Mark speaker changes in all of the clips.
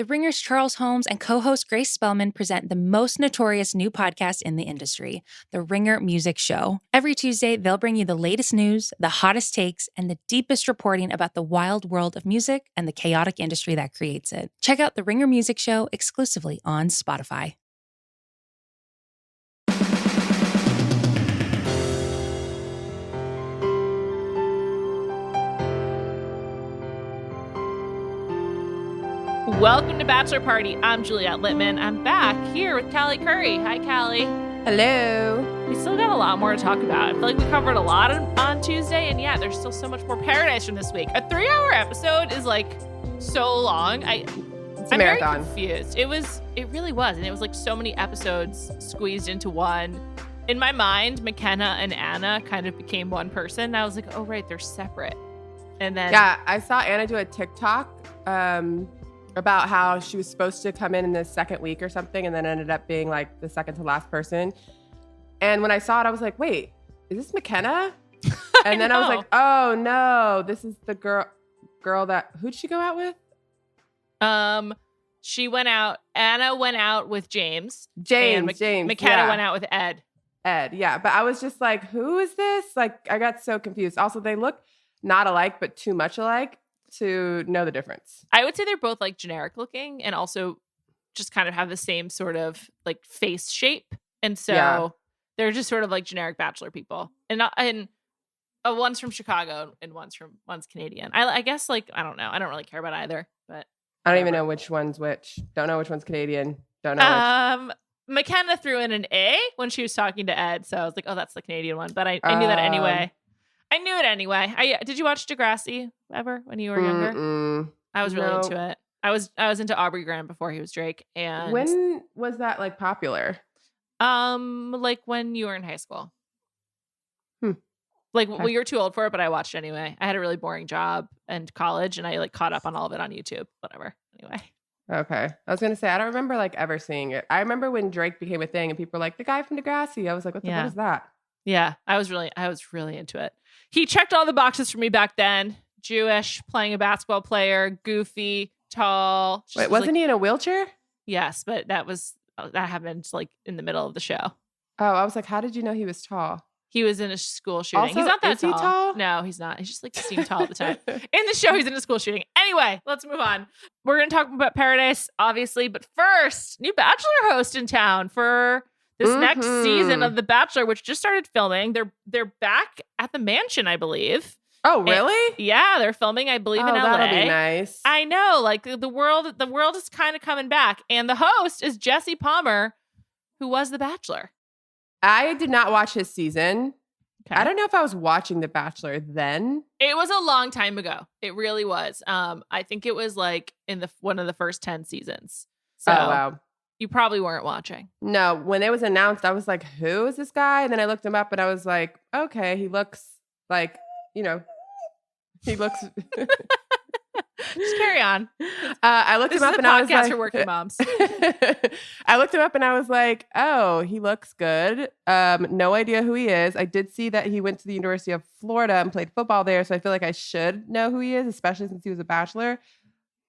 Speaker 1: The Ringer's Charles Holmes and co-host Grace Spellman present the most notorious new podcast in the industry, The Ringer Music Show. Every Tuesday, they'll bring you the latest news, the hottest takes, and the deepest reporting about the wild world of music and the chaotic industry that creates it. Check out The Ringer Music Show exclusively on Spotify.
Speaker 2: Welcome to Bachelor Party. I'm Juliet Litman. I'm back here with Callie Curry. Hi, Callie.
Speaker 3: Hello.
Speaker 2: We still got a lot more to talk about. I feel like we covered a lot on Tuesday, and yeah, there's still so much more paradise from this week. A 3-hour episode is like so long.
Speaker 3: It's a
Speaker 2: I'm
Speaker 3: marathon.
Speaker 2: very confused. It really was, and it was like so many episodes squeezed into one. In my mind, Mykenna and Anna kind of became one person. And I was like, oh right, they're separate. And then
Speaker 3: I saw Anna do a TikTok about how she was supposed to come in the second week or something, and then ended up being like the second to last person. And when I saw it, I was like, wait, is this Mykenna? And then I was like, oh no, this is the girl that, who'd she go out with?
Speaker 2: She went out, Anna went out with James.
Speaker 3: James.
Speaker 2: Mykenna went out with Ed.
Speaker 3: Yeah. But I was just like, who is this? Like, I got so confused. Also, they look not alike, but too much alike to know the difference.
Speaker 2: I would say they're both like generic looking and also just kind of have the same sort of like face shape. And so they're just sort of like generic Bachelor people. And one's from Chicago and one's Canadian. I guess like, I don't know. I don't really care about either, but
Speaker 3: I don't even know which one's which. Don't know which one's Canadian. Don't know which.
Speaker 2: Mykenna threw in an A when she was talking to Ed. So I was like, oh, that's the Canadian one. But I knew that anyway. I knew it anyway. Did you watch Degrassi ever when you were younger? I was really into it. I was into Aubrey Graham before he was Drake. And
Speaker 3: when was that like popular?
Speaker 2: Like when you were in high school. Like, well, you're too old for it, but I watched anyway. I had a really boring job and college, and I like caught up on all of it on YouTube. Whatever. Anyway.
Speaker 3: Okay. I was gonna say I don't remember like ever seeing it. I remember when Drake became a thing, and people were like, "The guy from Degrassi." I was like, "What is that?"
Speaker 2: Yeah, I was really into it. He checked all the boxes for me back then. Jewish, playing a basketball player, goofy, tall.
Speaker 3: Wait, wasn't he in a wheelchair?
Speaker 2: Yes, but that happened like in the middle of the show.
Speaker 3: Oh, I was like, how did you know he was tall?
Speaker 2: He was in a school shooting.
Speaker 3: Also,
Speaker 2: he's not that
Speaker 3: is he tall?
Speaker 2: No, he's not. He's just like seemed tall at the time. In the show, he's in a school shooting. Anyway, let's move on. We're going to talk about Paradise, obviously. But first, new Bachelor host in town for this next season of The Bachelor, which just started filming. They're back at the mansion, I believe.
Speaker 3: Oh, really?
Speaker 2: Yeah, they're filming, I believe, in LA.
Speaker 3: That'll be nice.
Speaker 2: I know. Like the world is kind of coming back. And the host is Jesse Palmer, who was The Bachelor.
Speaker 3: I did not watch his season.
Speaker 2: Okay.
Speaker 3: I don't know if I was watching The Bachelor then.
Speaker 2: It was a long time ago. It really was. I think it was like in one of the first 10 seasons. So
Speaker 3: wow.
Speaker 2: You probably weren't watching.
Speaker 3: No, when it was announced, I was like, who is this guy? And then I looked him up and I was like, okay, he looks like, he looks.
Speaker 2: Just carry on.
Speaker 3: I looked him up and I was like,
Speaker 2: for working moms.
Speaker 3: I looked him up and I was like, oh, he looks good. No idea who he is. I did see that he went to the University of Florida and played football there. So I feel like I should know who he is, especially since he was a Bachelor.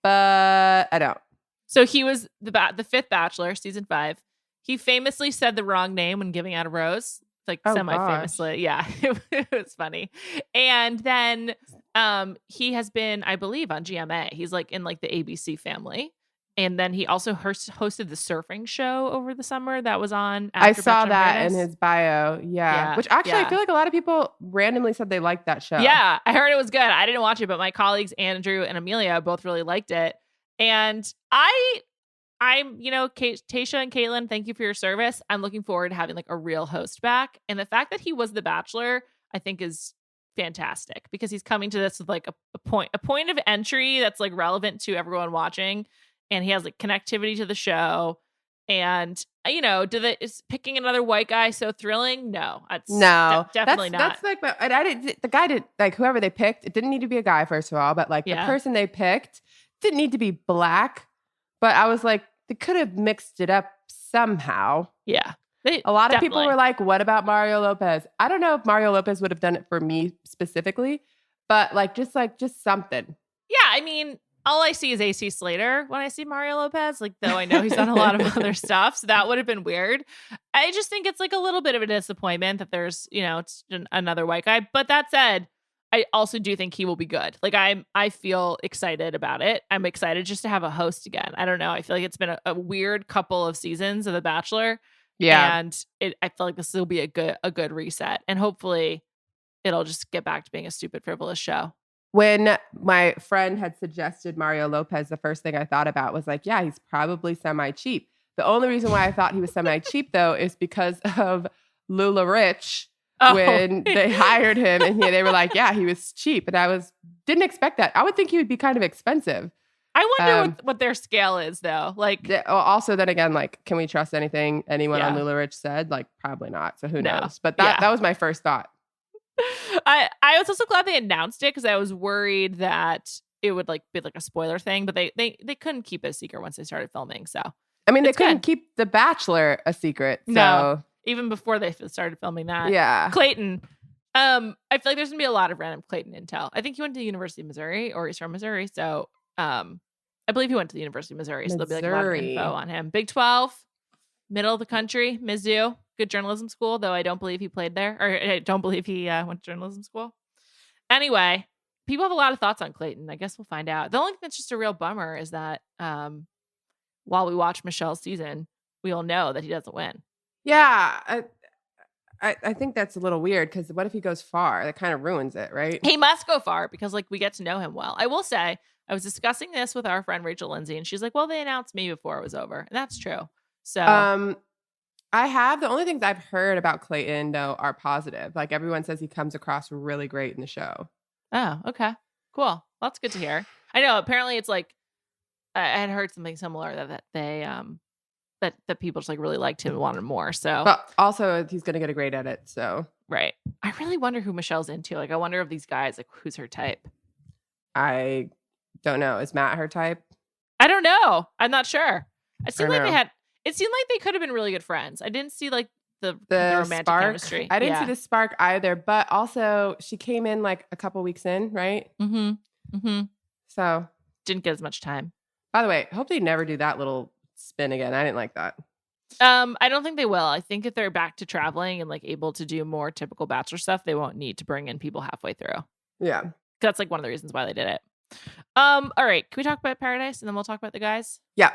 Speaker 3: But I don't.
Speaker 2: So he was the fifth Bachelor, season 5. He famously said the wrong name when giving out a rose. Like semi-famously. Yeah, it was funny. And then he has been, I believe, on GMA. He's like in like the ABC family. And then he also hosted the surfing show over the summer that was on.
Speaker 3: I saw that in his bio. Yeah. Which actually, I feel like a lot of people randomly said they liked that show.
Speaker 2: Yeah, I heard it was good. I didn't watch it, but my colleagues Andrew and Amelia both really liked it. And I'm, Tasha and Caitlin, thank you for your service. I'm looking forward to having like a real host back. And the fact that he was the Bachelor, I think is fantastic because he's coming to this with like a point of entry that's like relevant to everyone watching. And he has like connectivity to the show. And, is picking another white guy so thrilling? No, definitely not.
Speaker 3: That's like, the guy did like whoever they picked. It didn't need to be a guy, first of all, but like the person they picked didn't need to be black. But I was like, they could have mixed it up somehow.
Speaker 2: Yeah.
Speaker 3: A lot of people were like, what about Mario Lopez? I don't know if Mario Lopez would have done it for me specifically, but just something.
Speaker 2: Yeah. I mean, all I see is AC Slater when I see Mario Lopez, like, though I know he's done a lot of other stuff. So that would have been weird. I just think it's like a little bit of a disappointment that there's, it's another white guy. But that said, I also do think he will be good. Like I feel excited about it. I'm excited just to have a host again. I don't know. I feel like it's been a weird couple of seasons of The Bachelor.
Speaker 3: Yeah.
Speaker 2: And I feel like this will be a good reset. And hopefully it'll just get back to being a stupid, frivolous show.
Speaker 3: When my friend had suggested Mario Lopez, the first thing I thought about was like, yeah, he's probably semi-cheap. The only reason why I thought he was semi-cheap, though, is because of Lula Rich. When they hired him and they were like, yeah, he was cheap. And I didn't expect that. I would think he would be kind of expensive.
Speaker 2: I wonder what their scale is, though. Like,
Speaker 3: also, then again, like, can we trust anything anyone on Lula Rich said? Like, probably not. So who knows? But that was my first thought.
Speaker 2: I was also glad they announced it because I was worried that it would like be like a spoiler thing, but they couldn't keep it a secret once they started filming. So
Speaker 3: I mean, they couldn't keep The Bachelor a secret. So.
Speaker 2: No, even before they started filming that.
Speaker 3: Yeah,
Speaker 2: Clayton. I feel like there's gonna be a lot of random Clayton intel. I think he went to the University of Missouri, or he's from Missouri. So I believe he went to the University of Missouri. So there'll be like a lot of info on him. Big 12, middle of the country, Mizzou. Good journalism school, though I don't believe he played there, or I don't believe he went to journalism school. Anyway, people have a lot of thoughts on Clayton. I guess we'll find out. The only thing that's just a real bummer is that while we watch Michelle's season, we all know that he doesn't win.
Speaker 3: Yeah, I think that's a little weird because what if he goes far? That kind of ruins it, right?
Speaker 2: He must go far because like we get to know him well. I will say, I was discussing this with our friend Rachel Lindsay, and she's like, well, they announced me before it was over. And that's true. So
Speaker 3: the only things I've heard about Clayton, though, are positive. Like everyone says he comes across really great in the show.
Speaker 2: Oh, okay. Cool. Well, that's good to hear. I know. Apparently it's like, I had heard something similar that they, that people just like really liked him and wanted more. So,
Speaker 3: but also he's going to get a great edit. So,
Speaker 2: right. I really wonder who Michelle's into. Like, I wonder if these guys, like, who's her type?
Speaker 3: I don't know. Is Matt her type?
Speaker 2: I don't know. I'm not sure. It seemed like they could have been really good friends. I didn't see like the romantic
Speaker 3: spark.
Speaker 2: chemistry.
Speaker 3: I didn't see the spark either, but also she came in like a couple weeks in, right? So
Speaker 2: didn't get as much time.
Speaker 3: By the way, hope they never do that little spin again. I didn't like that.
Speaker 2: I don't think they will. I think if they're back to traveling and like able to do more typical Bachelor stuff, they won't need to bring in people halfway through.
Speaker 3: Yeah.
Speaker 2: That's like one of the reasons why they did it. All right. Can we talk about Paradise and then we'll talk about the guys?
Speaker 3: Yeah.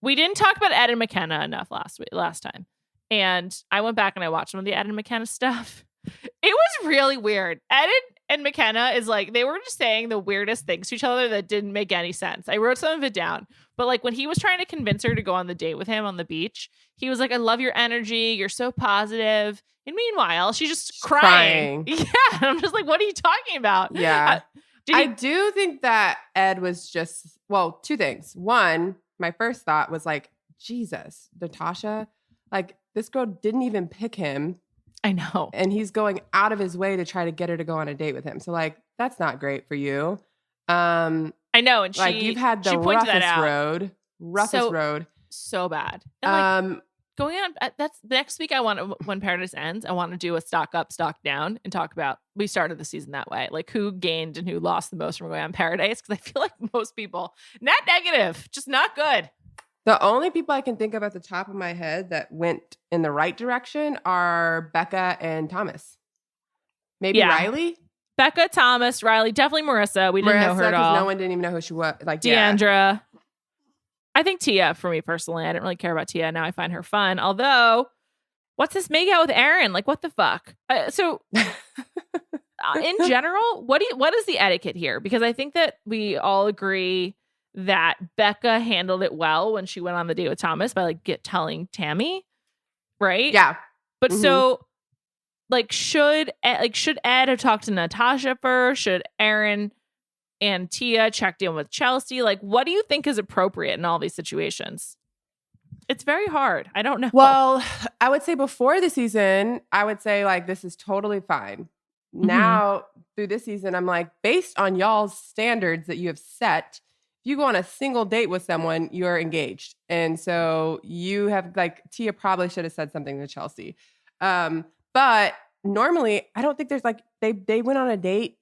Speaker 2: We didn't talk about Ed and Mykenna enough last time. And I went back and I watched some of the Ed and Mykenna stuff. It was really weird. Ed and Mykenna is like, they were just saying the weirdest things to each other that didn't make any sense. I wrote some of it down. But like when he was trying to convince her to go on the date with him on the beach, he was like, I love your energy. You're so positive. And meanwhile, she's just crying. Yeah. And I'm just like, what are you talking about?
Speaker 3: Yeah. I do think that Ed was just, well, two things. One, my first thought was like, Jesus, Natasha, like this girl didn't even pick him.
Speaker 2: I know.
Speaker 3: And he's going out of his way to try to get her to go on a date with him. So like, that's not great for you.
Speaker 2: I know. And
Speaker 3: like you've had the roughest road.
Speaker 2: So bad. And like, going on, that's next week. When Paradise ends, I want to do a stock up, stock down and talk about, we started the season that way. Like who gained and who lost the most from going on Paradise. Cause I feel like most people net negative, just not good.
Speaker 3: The only people I can think of at the top of my head that went in the right direction are Becca and Thomas. Maybe Riley?
Speaker 2: Becca, Thomas, Riley, definitely Marissa. We didn't know her at all.
Speaker 3: No one didn't even know who she was. Like
Speaker 2: Deandra. Yeah. I think Tia for me personally. I didn't really care about Tia. Now I find her fun. Although, what's this make out with Aaron? Like, what the fuck? In general, what is the etiquette here? Because I think that we all agree that Becca handled it well when she went on the date with Thomas by like telling Tammy, right?
Speaker 3: Yeah.
Speaker 2: But so, like, should Ed have talked to Natasha first? Should Aaron and Tia checked in with Chelsea? Like, what do you think is appropriate in all these situations? It's very hard. I don't know.
Speaker 3: Well, I would say before the season, I would say like, this is totally fine. Now through this season, I'm like, based on y'all's standards that you have set, if you go on a single date with someone, you're engaged. And so you have like, Tia probably should have said something to Chelsea. But normally I don't think there's like, they went on a date.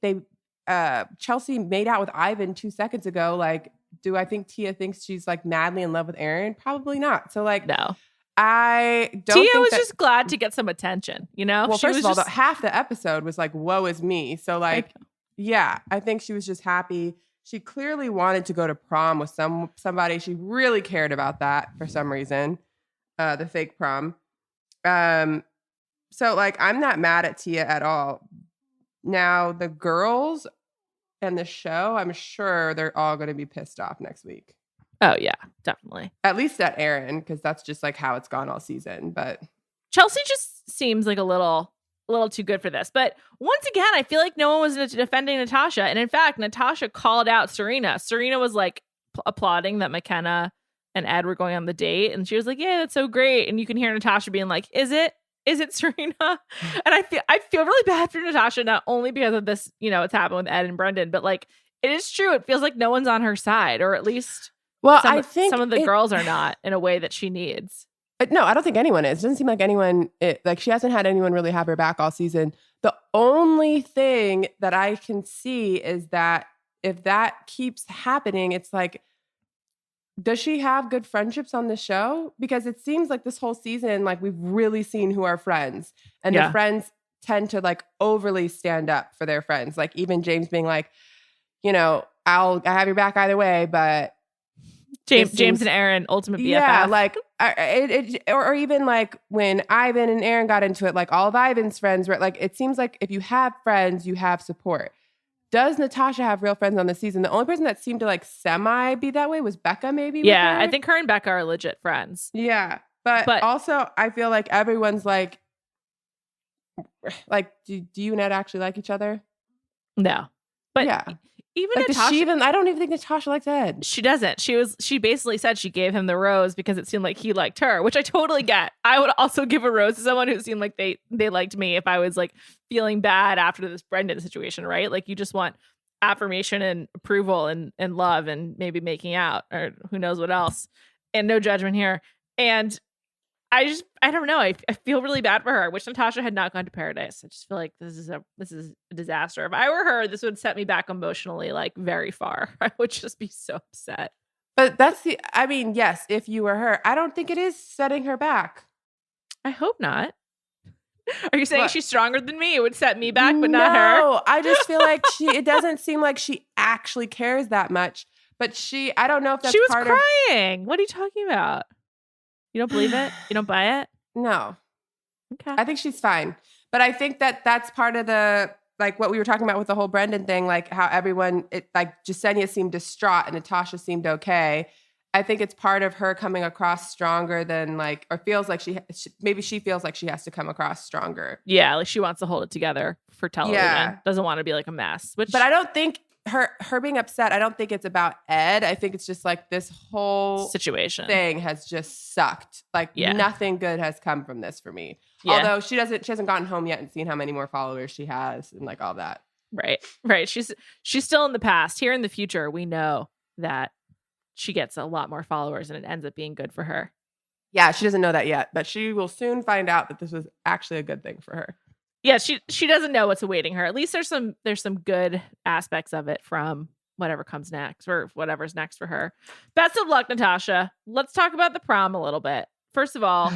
Speaker 3: Chelsea made out with Ivan 2 seconds ago. Like, do I think Tia thinks she's like madly in love with Aaron? Probably not. So like,
Speaker 2: No.
Speaker 3: I don't
Speaker 2: Tia
Speaker 3: think
Speaker 2: was
Speaker 3: that,
Speaker 2: just glad to get some attention, you know?
Speaker 3: well,
Speaker 2: She
Speaker 3: first
Speaker 2: was
Speaker 3: of all,
Speaker 2: just,
Speaker 3: half the episode was like, woe is me. So like, yeah, I think she was just happy. She clearly wanted to go to prom with somebody. She really cared about that for some reason, the fake prom. So like, I'm not mad at Tia at all. Now the girls and the show, I'm sure they're all going to be pissed off next week.
Speaker 2: oh yeah, definitely.
Speaker 3: At least at Aaron, because that's just like how it's gone all season. But
Speaker 2: Chelsea just seems like a little too good for this. But once again, I feel like no one was defending Natasha. And in fact, Natasha called out Serena. Serena was like applauding that Mykenna and Ed were going on the date. And she was like, yeah, that's so great. And you can hear Natasha being like, is it Serena? And I feel really bad for Natasha, not only because of this, you know, it's happened with Ed and Brendan, but like, it is true. It feels like no one's on her side, or at least
Speaker 3: I think
Speaker 2: some of the girls are not in a way that she needs.
Speaker 3: No, I don't think anyone is. It doesn't seem like anyone, like she hasn't had anyone really have her back all season. The only thing that I can see is that if that keeps happening, it's like, does she have good friendships on the show? Because it seems like this whole season, like we've really seen who are friends, and the friends tend to like overly stand up for their friends. Like even James being like, you know, I have your back either way, but
Speaker 2: James and Aaron, ultimate BFF.
Speaker 3: Yeah, like or even like when Ivan and Aaron got into it, like all of Ivan's friends were like, it seems like if you have friends, you have support. Does Natasha have real friends on the season? The only person that seemed to like semi be that way was Becca, maybe.
Speaker 2: Yeah, I think her and Becca are legit friends.
Speaker 3: Yeah, but also I feel like everyone's like, do you and Ed actually like each other?
Speaker 2: No, but
Speaker 3: yeah.
Speaker 2: Even
Speaker 3: like,
Speaker 2: Natasha,
Speaker 3: I don't even think Natasha likes Ed.
Speaker 2: She doesn't. She basically said she gave him the rose because it seemed like he liked her, which I totally get. I would also give a rose to someone who seemed like they liked me if I was like feeling bad after this Brendan situation, right? Like you just want affirmation and approval and love and maybe making out or who knows what else. And no judgment here. And I don't know. I feel really bad for her. I wish Natasha had not gone to Paradise. I just feel like this is a disaster. If I were her, this would set me back emotionally like very far. I would just be so upset.
Speaker 3: But yes, if you were her, I don't think it is setting her back.
Speaker 2: I hope not. Are you saying she's stronger than me? It would set me back, but not her?
Speaker 3: No, I just feel like it doesn't seem like she actually cares that much. But I don't know if that's part of...
Speaker 2: She was crying. What are you talking about? You don't believe it? You don't buy it?
Speaker 3: No.
Speaker 2: Okay.
Speaker 3: I think she's fine. But I think that's part of the, like what we were talking about with the whole Brendan thing, like how everyone, like Jasenia seemed distraught and Natasha seemed okay. I think it's part of her coming across stronger than like, or feels like maybe she feels like she has to come across stronger.
Speaker 2: Yeah, like she wants to hold it together for television.
Speaker 3: Yeah.
Speaker 2: Doesn't want to be like a mess. But
Speaker 3: I don't think her being upset, I don't think it's about Ed. I think it's just like this whole
Speaker 2: situation
Speaker 3: thing has just sucked. Like nothing good has come from this for me. Yeah. Although she hasn't gotten home yet and seen how many more followers she has and like all that.
Speaker 2: Right. She's still in the past. Here in the future, we know that she gets a lot more followers and it ends up being good for her.
Speaker 3: Yeah, she doesn't know that yet, but she will soon find out that this was actually a good thing for her.
Speaker 2: Yeah, she doesn't know what's awaiting her. At least there's some good aspects of it from whatever comes next or whatever's next for her. Best of luck, Natasha. Let's talk about the prom a little bit. First of all,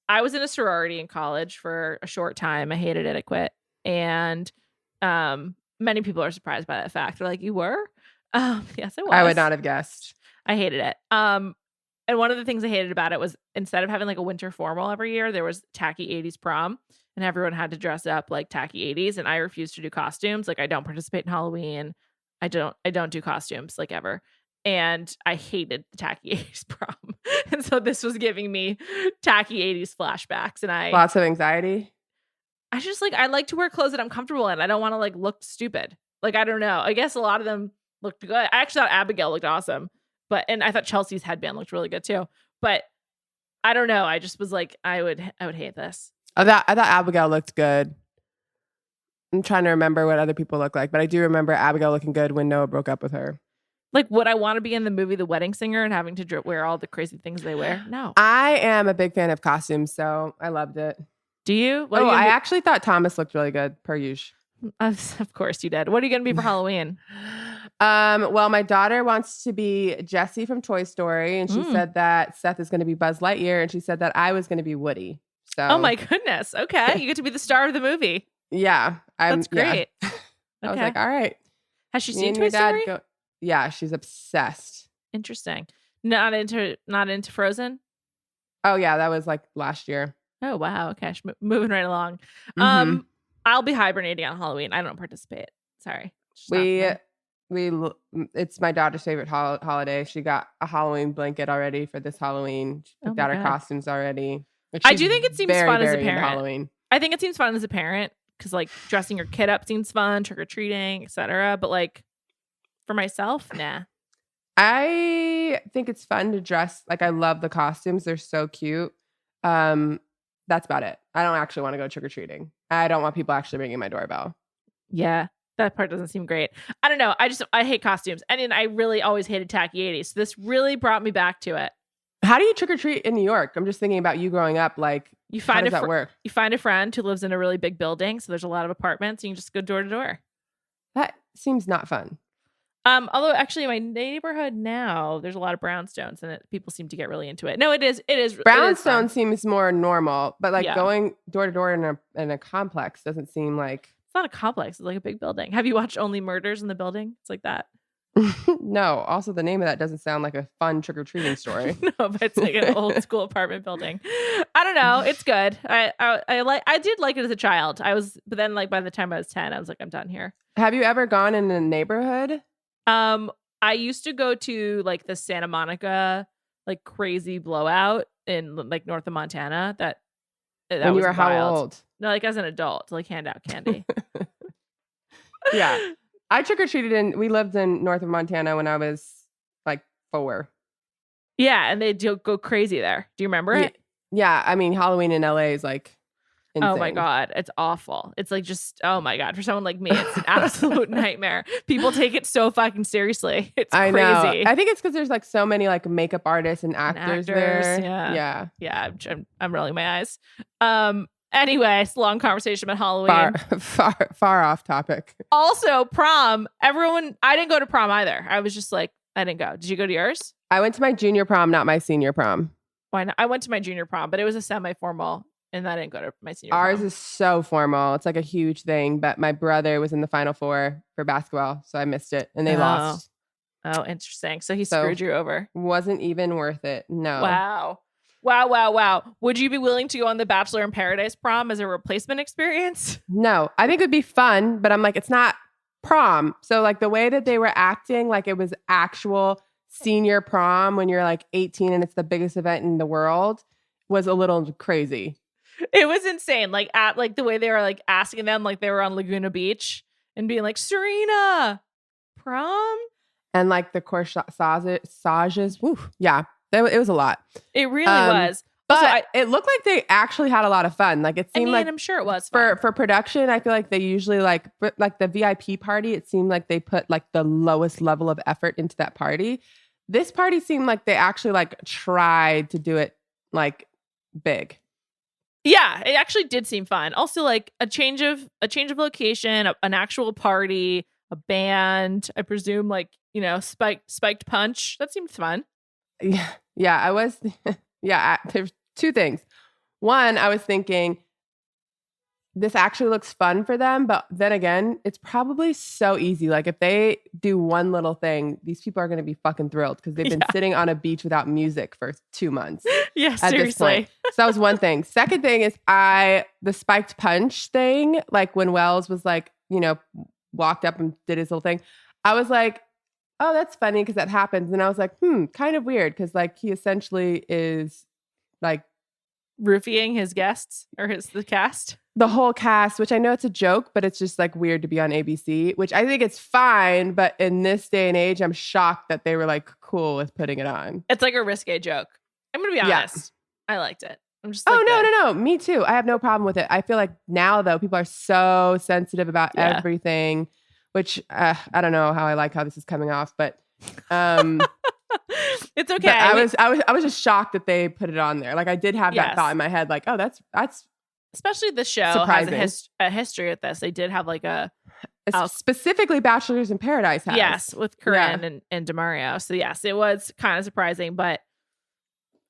Speaker 2: I was in a sorority in college for a short time. I hated it. I quit. And many people are surprised by that fact. They're like, you were? Yes, I was.
Speaker 3: I would not have guessed.
Speaker 2: I hated it. And one of the things I hated about it was instead of having like a winter formal every year, there was tacky 80s prom and everyone had to dress up like tacky 80s. And I refused to do costumes. Like I don't participate in Halloween. I don't do costumes like ever. And I hated the tacky 80s prom. And so this was giving me tacky 80s flashbacks. And
Speaker 3: lots of anxiety.
Speaker 2: I just like, I like to wear clothes that I'm comfortable in. I don't want to like look stupid. Like, I don't know. I guess a lot of them looked good. I actually thought Abigail looked awesome. And I thought Chelsea's headband looked really good too. But I don't know. I just was like, I would hate this.
Speaker 3: I thought Abigail looked good. I'm trying to remember what other people look like, but I do remember Abigail looking good when Noah broke up with her.
Speaker 2: Like, would I want to be in the movie The Wedding Singer and having to wear all the crazy things they wear? No.
Speaker 3: I am a big fan of costumes, so I loved it.
Speaker 2: Do you?
Speaker 3: I actually thought Thomas looked really good, per usual.
Speaker 2: Of course you did. What are you going to be for Halloween?
Speaker 3: Well, my daughter wants to be Jessie from Toy Story, and she said that Seth is going to be Buzz Lightyear, and she said that I was going to be Woody. So,
Speaker 2: oh my goodness. Okay, you get to be the star of the movie.
Speaker 3: Yeah,
Speaker 2: that's great.
Speaker 3: Yeah. I was like, all right.
Speaker 2: Has she seen Toy Story?
Speaker 3: Yeah, she's obsessed.
Speaker 2: Interesting. Not into Frozen?
Speaker 3: Oh yeah, that was like last year.
Speaker 2: Oh wow. Okay, moving right along. I'll be hibernating on Halloween. I don't participate. Sorry.
Speaker 3: It's my daughter's favorite holiday. She got a Halloween blanket already for this Halloween. She picked out her costumes already.
Speaker 2: I do think it seems fun as a parent.
Speaker 3: Halloween.
Speaker 2: I think it seems fun as a parent because like dressing your kid up seems fun, trick or treating, etc. But like for myself, nah.
Speaker 3: I think it's fun to dress. Like I love the costumes; they're so cute. That's about it. I don't actually want to go trick or treating. I don't want people actually ringing my doorbell.
Speaker 2: Yeah, that part doesn't seem great. I don't know. I hate costumes, and I really always hated tacky 80s. So this really brought me back to it.
Speaker 3: How do you trick or treat in New York? I'm just thinking about you growing up. Like, how does that work?
Speaker 2: You find a friend who lives in a really big building, so there's a lot of apartments, and you can just go door to door.
Speaker 3: That seems not fun.
Speaker 2: Although actually in my neighborhood now, there's a lot of brownstones and people seem to get really into it. No, it is.
Speaker 3: Brownstone seems more normal, but like going door to door in a complex doesn't seem like.
Speaker 2: It's not a complex. It's like a big building. Have you watched Only Murders in the Building? It's like that.
Speaker 3: No. Also, the name of that doesn't sound like a fun trick-or-treating story.
Speaker 2: No, but it's like an old school apartment building. I don't know. It's good. I did like it as a child. But then like by the time I was 10, I was like, I'm done here.
Speaker 3: Have you ever gone in a neighborhood?
Speaker 2: I used to go to like the Santa Monica like crazy blowout in like north of Montana. That
Speaker 3: when
Speaker 2: was
Speaker 3: you were
Speaker 2: wild.
Speaker 3: How old?
Speaker 2: No, like as an adult to like hand out candy.
Speaker 3: Yeah. I trick-or-treated we lived in north of Montana when I was like 4.
Speaker 2: Yeah, and they do go crazy there. Do you remember it?
Speaker 3: Yeah, I mean Halloween in LA is like insane.
Speaker 2: Oh my God, it's awful. It's like just, oh my God, for someone like me, it's an absolute nightmare. People take it so fucking seriously. It's crazy.
Speaker 3: Know. I think it's because there's like so many like makeup artists and actors there.
Speaker 2: Yeah. I'm rolling my eyes. Anyway, it's a long conversation about Halloween.
Speaker 3: Far off topic.
Speaker 2: Also, prom. I didn't go to prom either. I was just like, I didn't go. Did you go to yours?
Speaker 3: I went to my junior prom, not my senior prom.
Speaker 2: Why not? I went to my junior prom, but it was a semi-formal. And I didn't go to my senior prom.
Speaker 3: Ours is so formal. It's like a huge thing. But my brother was in the Final Four for basketball, so I missed it. And they lost.
Speaker 2: Oh, interesting. So he screwed you over.
Speaker 3: Wasn't even worth it. No.
Speaker 2: Wow. Would you be willing to go on the Bachelor in Paradise prom as a replacement experience?
Speaker 3: No. I think it would be fun, but I'm like, it's not prom. So like the way that they were acting, like it was actual senior prom when you're like 18 and it's the biggest event in the world was a little crazy.
Speaker 2: It was insane. Like at like the way they were like asking them like they were on Laguna Beach and being like, Serena, prom?
Speaker 3: And like the corsages. Woo, yeah, it was a lot.
Speaker 2: It really was.
Speaker 3: But
Speaker 2: also,
Speaker 3: it looked like they actually had a lot of fun. Like it seemed like
Speaker 2: I'm sure it was fun.
Speaker 3: For production. I feel like they usually like the VIP party. It seemed like they put like the lowest level of effort into that party. This party seemed like they actually like tried to do it like big.
Speaker 2: Yeah, it actually did seem fun. Also, like a change of location, an actual party, a band. I presume, like spiked punch. That seemed fun.
Speaker 3: Yeah. I was. Yeah, there's 2 things. One, I was thinking this actually looks fun for them, but then again, it's probably so easy. Like if they do one little thing, these people are going to be fucking thrilled because they've been sitting on a beach without music for 2 months.
Speaker 2: Yeah, seriously.
Speaker 3: So that was one thing. Second thing is the spiked punch thing, like when Wells was like, walked up and did his little thing. I was like, oh, that's funny because that happens. And I was like, kind of weird because like he essentially is like
Speaker 2: roofing his guests or the cast.
Speaker 3: The whole cast, which I know it's a joke, but it's just like weird to be on ABC, which I think it's fine. But in this day and age, I'm shocked that they were like cool with putting it on.
Speaker 2: It's like a risque joke. I'm going to be honest. I liked it. I'm just
Speaker 3: like, no. Me too. I have no problem with it. I feel like now though, people are so sensitive about everything, which I don't know how this is coming off, but
Speaker 2: it's okay.
Speaker 3: I was just shocked that they put it on there. Like I did have that thought in my head, like, oh, that's
Speaker 2: especially this show
Speaker 3: Surprising.
Speaker 2: has a history with this. They did have like
Speaker 3: Specifically Bachelors in Paradise has.
Speaker 2: yes, with Corinne and DeMario. So yes, it was kind of surprising, but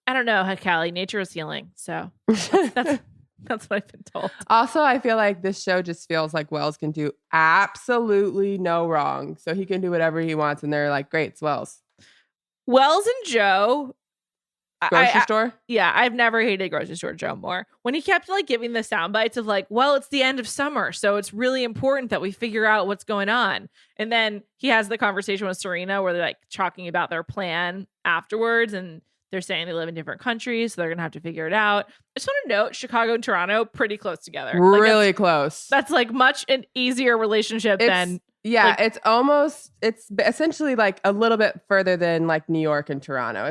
Speaker 2: I don't know, Callie, nature is healing. So that's what I've been told.
Speaker 3: Also, I feel like this show just feels like Wells can do absolutely no wrong. So he can do whatever he wants. And they're like, great, it's Wells.
Speaker 2: Wells and Joe.
Speaker 3: Grocery store?
Speaker 2: Yeah, I've never hated grocery store Joe more. When he kept like giving the sound bites of like, well, it's the end of summer, so it's really important that we figure out what's going on. And then he has the conversation with Serena where they're like talking about their plan afterwards, and they're saying they live in different countries, so they're gonna have to figure it out. I just want to note Chicago and Toronto pretty close together.
Speaker 3: Really close.
Speaker 2: That's like much an easier relationship than
Speaker 3: yeah, it's essentially like a little bit further than like New York and Toronto.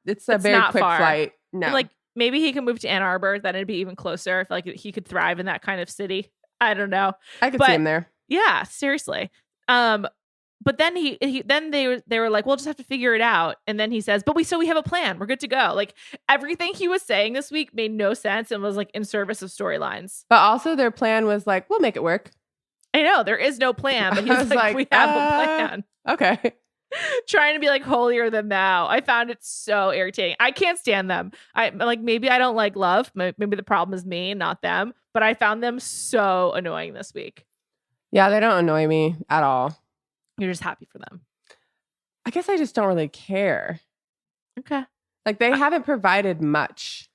Speaker 3: It's a very quick
Speaker 2: far.
Speaker 3: flight. No.
Speaker 2: Like maybe he can move to Ann Arbor, then it'd be even closer if like he could thrive in that kind of city. I don't know.
Speaker 3: I could see him there.
Speaker 2: Yeah, seriously. But then then they were like, we'll just have to figure it out. And then he says, but we have a plan. We're good to go. Like everything he was saying this week made no sense and was like in service of storylines.
Speaker 3: But also their plan was like, we'll make it work.
Speaker 2: I know there is no plan, but he's like, we have a plan.
Speaker 3: Okay.
Speaker 2: Trying to be like holier than thou. I found it so irritating. I can't stand them. I like maybe I don't like love. Maybe the problem is me, not them. But I found them so annoying this week.
Speaker 3: Yeah, they don't annoy me at all.
Speaker 2: You're just happy for them.
Speaker 3: I guess I just don't really care.
Speaker 2: Okay.
Speaker 3: Like they haven't provided much.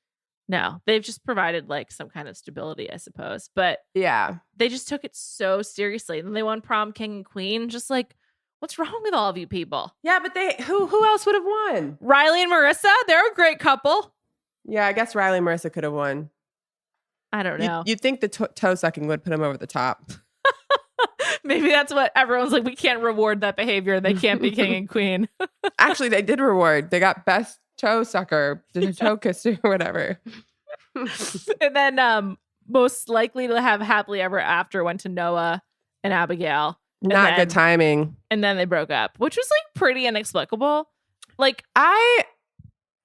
Speaker 2: No, they've just provided like some kind of stability, I suppose. But
Speaker 3: yeah,
Speaker 2: they just took it so seriously. And they won prom king and queen. Just like, what's wrong with all of you people?
Speaker 3: Yeah, but who else would have won?
Speaker 2: Riley and Marissa, they're a great couple.
Speaker 3: Yeah, I guess Riley and Marissa could have won.
Speaker 2: I don't know.
Speaker 3: You'd think the toe sucking would put them over the top.
Speaker 2: Maybe that's what everyone's like. We can't reward that behavior. They can't be king and queen.
Speaker 3: Actually, they did reward. They got best toe sucker, toe kisser, or whatever.
Speaker 2: And then most likely to have happily ever after went to Noah and Abigail.
Speaker 3: Not good timing.
Speaker 2: And then they broke up, which was like pretty inexplicable. Like
Speaker 3: I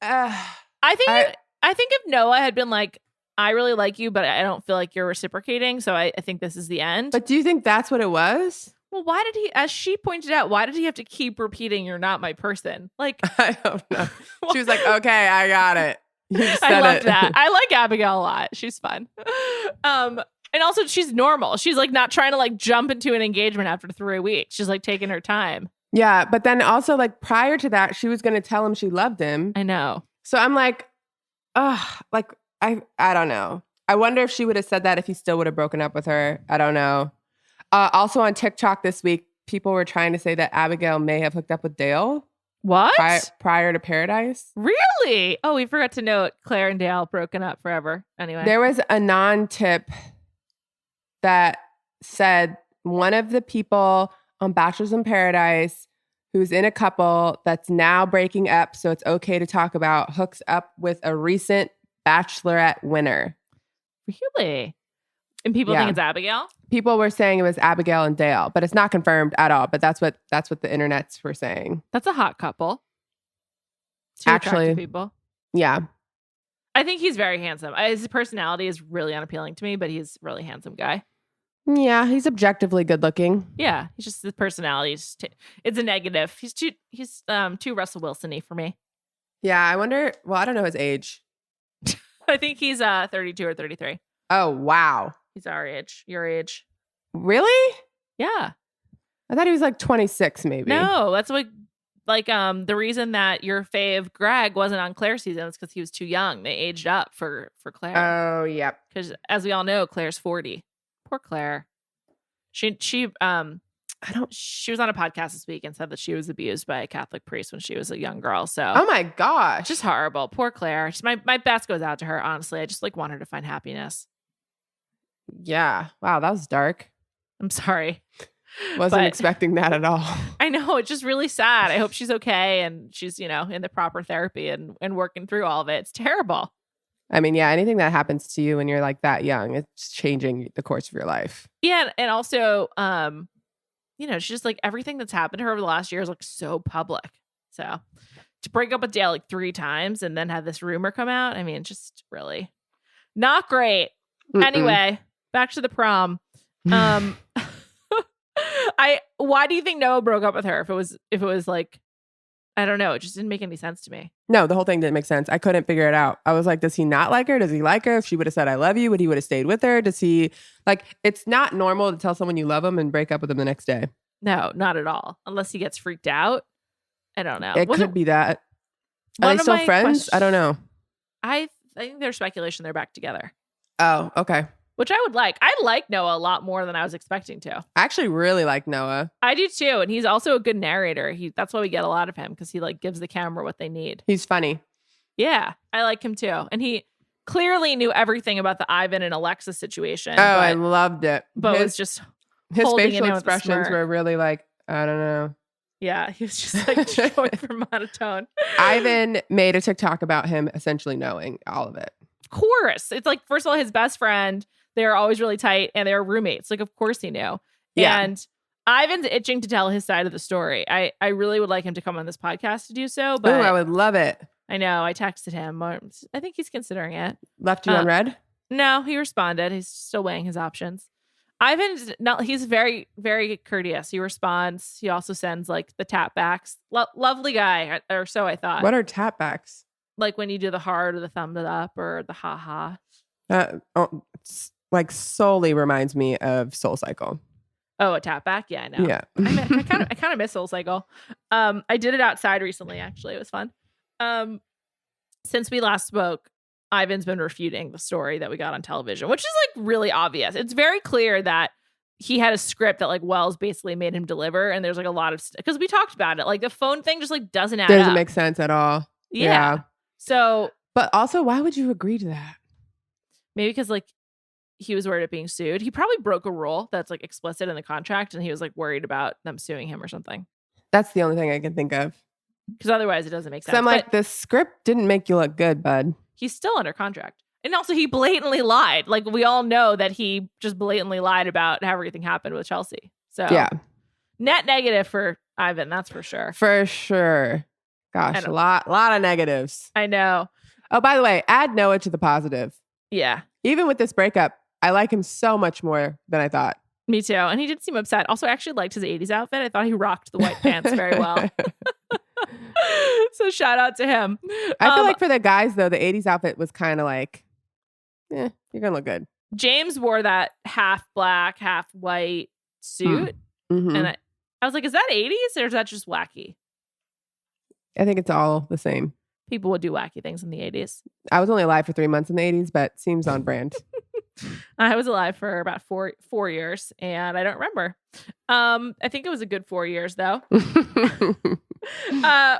Speaker 2: think if Noah had been like, I really like you, but I don't feel like you're reciprocating, so I think this is the end.
Speaker 3: But do you think that's what it was?
Speaker 2: Well, why did he, as she pointed out, why did he have to keep repeating you're not my person? Like,
Speaker 3: I don't know. She was like, okay, I got it.
Speaker 2: I love that. I like Abigail a lot. She's fun. And also she's normal. She's like not trying to like jump into an engagement after 3 weeks. She's like taking her time.
Speaker 3: Yeah. But then also like prior to that, she was going to tell him she loved him.
Speaker 2: I know.
Speaker 3: So I'm like, like, I don't know. I wonder if she would have said that if he still would have broken up with her. I don't know. Also on TikTok this week, people were trying to say that Abigail may have hooked up with Dale.
Speaker 2: What?
Speaker 3: Prior to Paradise.
Speaker 2: Really? Oh, we forgot to note Claire and Dale broken up forever. Anyway.
Speaker 3: There was a non-tip that said one of the people on Bachelors in Paradise who's in a couple that's now breaking up, so it's okay to talk about, hooks up with a recent Bachelorette winner.
Speaker 2: Really? And people think it's Abigail?
Speaker 3: People were saying it was Abigail and Dale, but it's not confirmed at all. But that's what the internets were saying.
Speaker 2: That's a hot couple.
Speaker 3: Actually,
Speaker 2: people.
Speaker 3: Yeah.
Speaker 2: I think he's very handsome. His personality is really unappealing to me, but he's a really handsome guy.
Speaker 3: Yeah, he's objectively good looking.
Speaker 2: Yeah, he's just the personality. It's a negative. He's too Russell Wilson-y for me.
Speaker 3: Yeah, I wonder. Well, I don't know his age.
Speaker 2: I think he's 32 or 33.
Speaker 3: Oh, wow.
Speaker 2: He's our age, your age.
Speaker 3: Really?
Speaker 2: Yeah.
Speaker 3: I thought he was like 26, maybe.
Speaker 2: No, that's what, like, the reason that your fave Greg wasn't on Claire's season is because he was too young. They aged up for Claire.
Speaker 3: Oh, yep.
Speaker 2: Because as we all know, Claire's 40. Poor Claire. She was on a podcast this week and said that she was abused by a Catholic priest when she was a young girl. So,
Speaker 3: oh my gosh,
Speaker 2: just horrible. Poor Claire. Just my best goes out to her. Honestly, I just like want her to find happiness.
Speaker 3: Yeah. Wow, that was dark.
Speaker 2: I'm sorry.
Speaker 3: Wasn't expecting that at all.
Speaker 2: I know, it's just really sad. I hope she's okay and she's in the proper therapy and working through all of it. It's terrible.
Speaker 3: I mean, yeah, anything that happens to you when you're like that young, it's changing the course of your life.
Speaker 2: Yeah, and also, she's just like everything that's happened to her over the last year is like so public. So to break up with Dale like 3 times and then have this rumor come out, I mean, just really not great. Anyway, back to the prom. Why do you think Noah broke up with her? If it was like, I don't know, it just didn't make any sense to me.
Speaker 3: No, the whole thing didn't make sense. I couldn't figure it out. I was like, does he not like her? Does he like her? If she would have said I love you, would he would have stayed with her? Does he like? It's not normal to tell someone you love them and break up with them the next day.
Speaker 2: No, not at all. Unless he gets freaked out. I don't know.
Speaker 3: It could be that. Are they still friends? I don't know.
Speaker 2: I think there's speculation they're back together.
Speaker 3: Oh, okay.
Speaker 2: Which I would like. I like Noah a lot more than I was expecting to.
Speaker 3: I actually really like Noah.
Speaker 2: I do too. And he's also a good narrator. That's why we get a lot of him, because he like gives the camera what they need.
Speaker 3: He's funny.
Speaker 2: Yeah, I like him too. And he clearly knew everything about the Ivan and Alexis situation.
Speaker 3: I loved it.
Speaker 2: But was just
Speaker 3: his facial expressions were really like, I don't know.
Speaker 2: Yeah, he was just like going for monotone.
Speaker 3: Ivan made a TikTok about him essentially knowing all of it.
Speaker 2: Of course. It's like, first of all, his best friend. They're always really tight and they're roommates. Like, of course he knew. Yeah. And Ivan's itching to tell his side of the story. I really would like him to come on this podcast to do so. But
Speaker 3: I would love it.
Speaker 2: I know. I texted him. I think he's considering it.
Speaker 3: Left you on red?
Speaker 2: No, he responded. He's still weighing his options. Ivan's he's very, very courteous. He responds. He also sends like the tap backs. Lovely guy, or so I thought.
Speaker 3: What are tap backs?
Speaker 2: Like when you do the heart or the thumb up or the ha.
Speaker 3: It's like solely reminds me of Soul Cycle.
Speaker 2: Oh, a tap back? Yeah, I know.
Speaker 3: Yeah.
Speaker 2: I kind of miss Soul Cycle. I did it outside recently, actually. It was fun. Since we last spoke, Ivan's been refuting the story that we got on television, which is like really obvious. It's very clear that he had a script that like Wells basically made him deliver, and there's like a lot of because we talked about it. Like the phone thing just like doesn't add up.
Speaker 3: Doesn't make sense at all.
Speaker 2: Yeah. So,
Speaker 3: but also, why would you agree to that?
Speaker 2: Maybe because like he was worried about being sued. He probably broke a rule that's like explicit in the contract, and he was like worried about them suing him or something.
Speaker 3: That's the only thing I can think of.
Speaker 2: Because otherwise, it doesn't make sense.
Speaker 3: So I'm like, the script didn't make you look good, bud.
Speaker 2: He's still under contract. And also, he blatantly lied. Like, we all know that he just blatantly lied about how everything happened with Chelsea. So,
Speaker 3: yeah.
Speaker 2: Net negative for Ivan, that's for sure.
Speaker 3: For sure. Gosh, a lot of negatives.
Speaker 2: I know.
Speaker 3: Oh, by the way, add Noah to the positive.
Speaker 2: Yeah.
Speaker 3: Even with this breakup, I like him so much more than I thought.
Speaker 2: Me too. And he did seem upset. Also, I actually liked his 80s outfit. I thought he rocked the white pants very well. So shout out to him.
Speaker 3: I feel like for the guys, though, the 80s outfit was kind of like, you're going to look good.
Speaker 2: James wore that half black, half white suit.
Speaker 3: Mm-hmm.
Speaker 2: And I was like, is that 80s or is that just wacky?
Speaker 3: I think it's all the same.
Speaker 2: People would do wacky things in the 80s.
Speaker 3: I was only alive for 3 months in the 80s, but seems on brand.
Speaker 2: I was alive for about four years, and I don't remember. I think it was a good 4 years, though.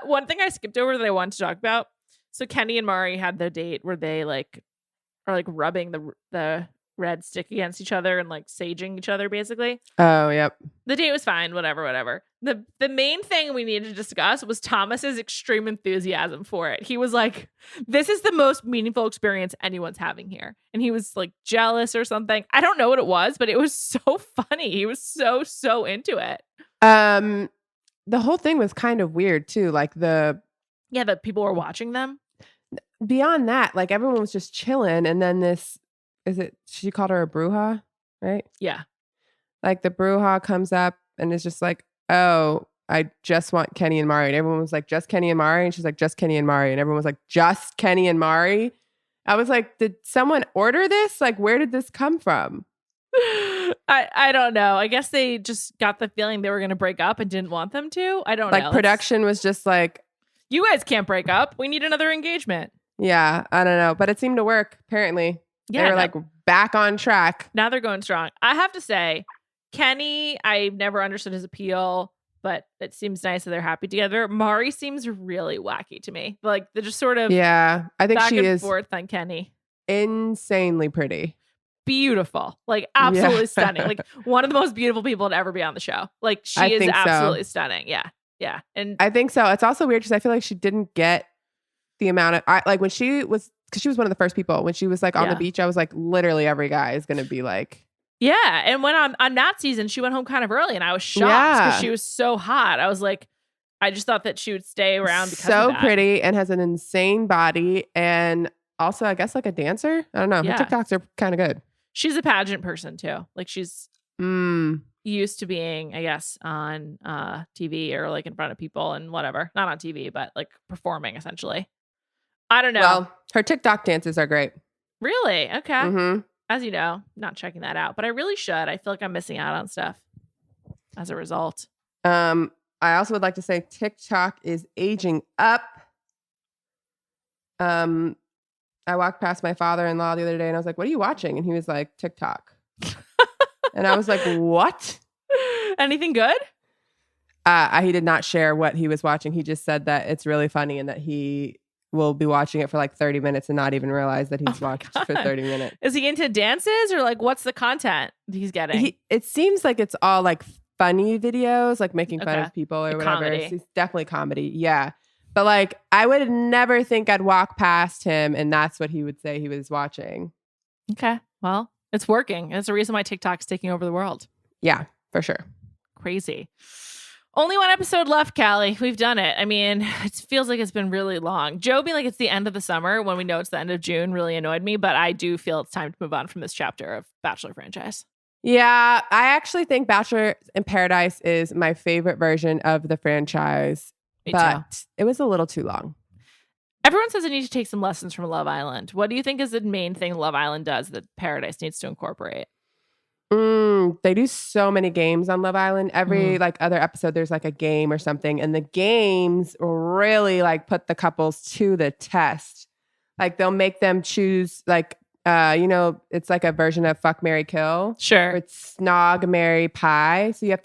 Speaker 2: One thing I skipped over that I wanted to talk about. So Kenny and Mari had their date where they are rubbing the red stick against each other and like saging each other, basically.
Speaker 3: Oh, yep.
Speaker 2: The date was fine, whatever. The main thing we needed to discuss was Thomas's extreme enthusiasm for it. He was like, this is the most meaningful experience anyone's having here. And he was like jealous or something. I don't know what it was, but it was so funny. He was so into it.
Speaker 3: The whole thing was kind of weird too. Like that
Speaker 2: people were watching them.
Speaker 3: Beyond that, like everyone was just chilling. And then she called her a bruja, right?
Speaker 2: Yeah.
Speaker 3: Like the bruja comes up and is just like, oh, I just want Kenny and Mari. And everyone was like, just Kenny and Mari? And she's like, just Kenny and Mari. And everyone was like, just Kenny and Mari? I was like, did someone order this? Like, where did this come from?
Speaker 2: I don't know. I guess they just got the feeling they were going to break up and didn't want them to. I don't know.
Speaker 3: Like production was just like,
Speaker 2: you guys can't break up. We need another engagement.
Speaker 3: Yeah, I don't know. But it seemed to work, apparently. Yeah, they were like back on track.
Speaker 2: Now they're going strong. I have to say, Kenny, I never understood his appeal, but it seems nice that they're happy together. Mari seems really wacky to me. Like they're just sort of
Speaker 3: I think
Speaker 2: back
Speaker 3: she
Speaker 2: and
Speaker 3: is
Speaker 2: forth on Kenny.
Speaker 3: Insanely pretty.
Speaker 2: Beautiful. Like absolutely stunning. Like one of the most beautiful people to ever be on the show. Like she is absolutely stunning. Yeah. Yeah. And
Speaker 3: I think so. It's also weird because I feel like she didn't get the amount of like when she was, because she was one of the first people when she was like on the beach. I was like, literally every guy is going to be like,
Speaker 2: yeah. And when on that season, she went home kind of early and I was shocked because she was so hot. I was like, I just thought that she would stay around because
Speaker 3: so
Speaker 2: of that.
Speaker 3: Pretty and has an insane body and also I guess like a dancer. I don't know. Her TikToks are kind of good.
Speaker 2: She's a pageant person too. Like she's used to being, I guess, on TV or like in front of people and whatever. Not on TV, but like performing essentially. I don't know.
Speaker 3: Well, her TikTok dances are great.
Speaker 2: Really? Okay.
Speaker 3: Mm-hmm.
Speaker 2: As you know, not checking that out, but I really should. I feel like I'm missing out on stuff as a result.
Speaker 3: I also would like to say TikTok is aging up. I walked past my father-in-law the other day and I was like, what are you watching? And he was like, TikTok. And I was like, what?
Speaker 2: Anything good?
Speaker 3: He did not share what he was watching. He just said that it's really funny and that he will be watching it for like 30 minutes and not even realize that he's watched for 30 minutes.
Speaker 2: Is he into dances or like what's the content he's getting?
Speaker 3: It seems like it's all like funny videos, like making fun of people or whatever.
Speaker 2: Comedy.
Speaker 3: It's definitely comedy. Yeah. But like, I would never think I'd walk past him and that's what he would say he was watching.
Speaker 2: Okay. Well, it's working. It's the reason why TikTok's taking over the world.
Speaker 3: Yeah, for sure.
Speaker 2: Crazy. Only one episode left, Callie. We've done it. I mean, it feels like it's been really long. Joe being like it's the end of the summer when we know it's the end of June really annoyed me, but I do feel it's time to move on from this chapter of Bachelor franchise.
Speaker 3: Yeah, I actually think Bachelor in Paradise is my favorite version of the franchise.
Speaker 2: Me
Speaker 3: but
Speaker 2: too.
Speaker 3: It was a little too long.
Speaker 2: Everyone says they need to take some lessons from Love Island. What do you think is the main thing Love Island does that Paradise needs to incorporate?
Speaker 3: They do so many games on Love Island. Every like other episode, there's like a game or something. And the games really like put the couples to the test. Like they'll make them choose like, it's like a version of Fuck, Marry, Kill.
Speaker 2: Sure.
Speaker 3: Or it's Snog, Marry, Pie. So you have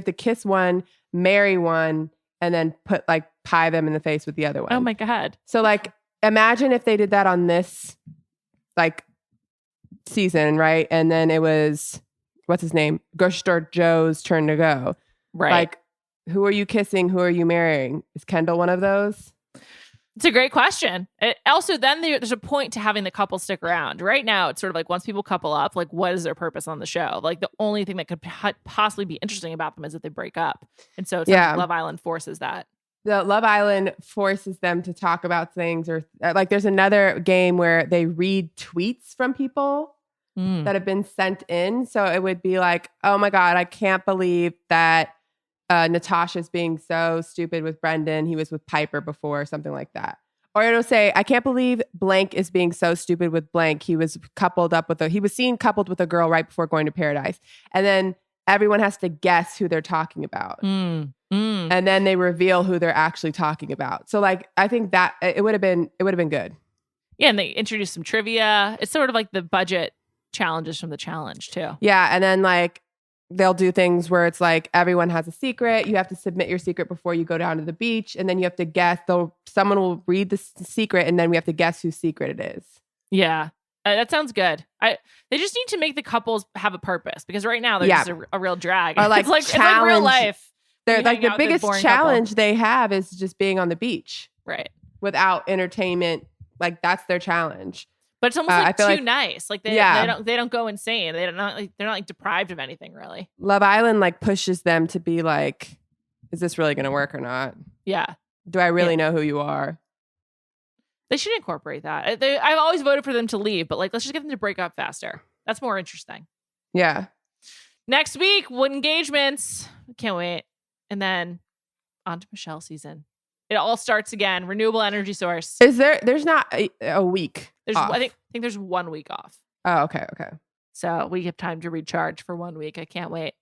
Speaker 3: to kiss one, marry one, and then pie them in the face with the other one.
Speaker 2: Oh my God.
Speaker 3: So like, imagine if they did that on this like season, right? And then it was, what's his name? Grocery Store Joe's turn to go.
Speaker 2: Right.
Speaker 3: Like, who are you kissing? Who are you marrying? Is Kendall one of those?
Speaker 2: It's a great question. Also, then there's a point to having the couple stick around. Right now, it's sort of like once people couple up, like what is their purpose on the show? Like the only thing that could possibly be interesting about them is that they break up. And so it's like Love Island forces that.
Speaker 3: The Love Island forces them to talk about things or like there's another game where they read tweets from people that have been sent in. So it would be like, oh my God, I can't believe that Natasha's being so stupid with Brendan. He was with Piper before or something like that. Or it'll say, I can't believe blank is being so stupid with blank. He was seen coupled with a girl right before going to Paradise. And then everyone has to guess who they're talking about. And then they reveal who they're actually talking about. So like, I think that it would have been good.
Speaker 2: Yeah. And they introduced some trivia. It's sort of like the budget challenges from the challenge too.
Speaker 3: Yeah. And then like, they'll do things where it's like everyone has a secret. You have to submit your secret before you go down to the beach. And then you have to guess. Someone will read the secret and then we have to guess whose secret it is.
Speaker 2: Yeah. That sounds good. They just need to make the couples have a purpose because right now they're just a real drag.
Speaker 3: Or like
Speaker 2: it's like real life.
Speaker 3: They're like the biggest challenge they have is just being on the beach.
Speaker 2: Right.
Speaker 3: Without entertainment. Like that's their challenge.
Speaker 2: But it's almost like too nice. Like they don't go insane. They're not like deprived of anything really.
Speaker 3: Love Island like pushes them to be like, is this really going to work or not?
Speaker 2: Yeah.
Speaker 3: Do I really know who you are?
Speaker 2: They should incorporate that. I've always voted for them to leave, but like let's just get them to break up faster. That's more interesting.
Speaker 3: Yeah.
Speaker 2: Next week, engagements. Can't wait. And then on to Michelle season. It all starts again. Renewable energy source.
Speaker 3: There's not a week.
Speaker 2: I think there's 1 week off.
Speaker 3: Oh, okay.
Speaker 2: So we have time to recharge for 1 week. I can't wait.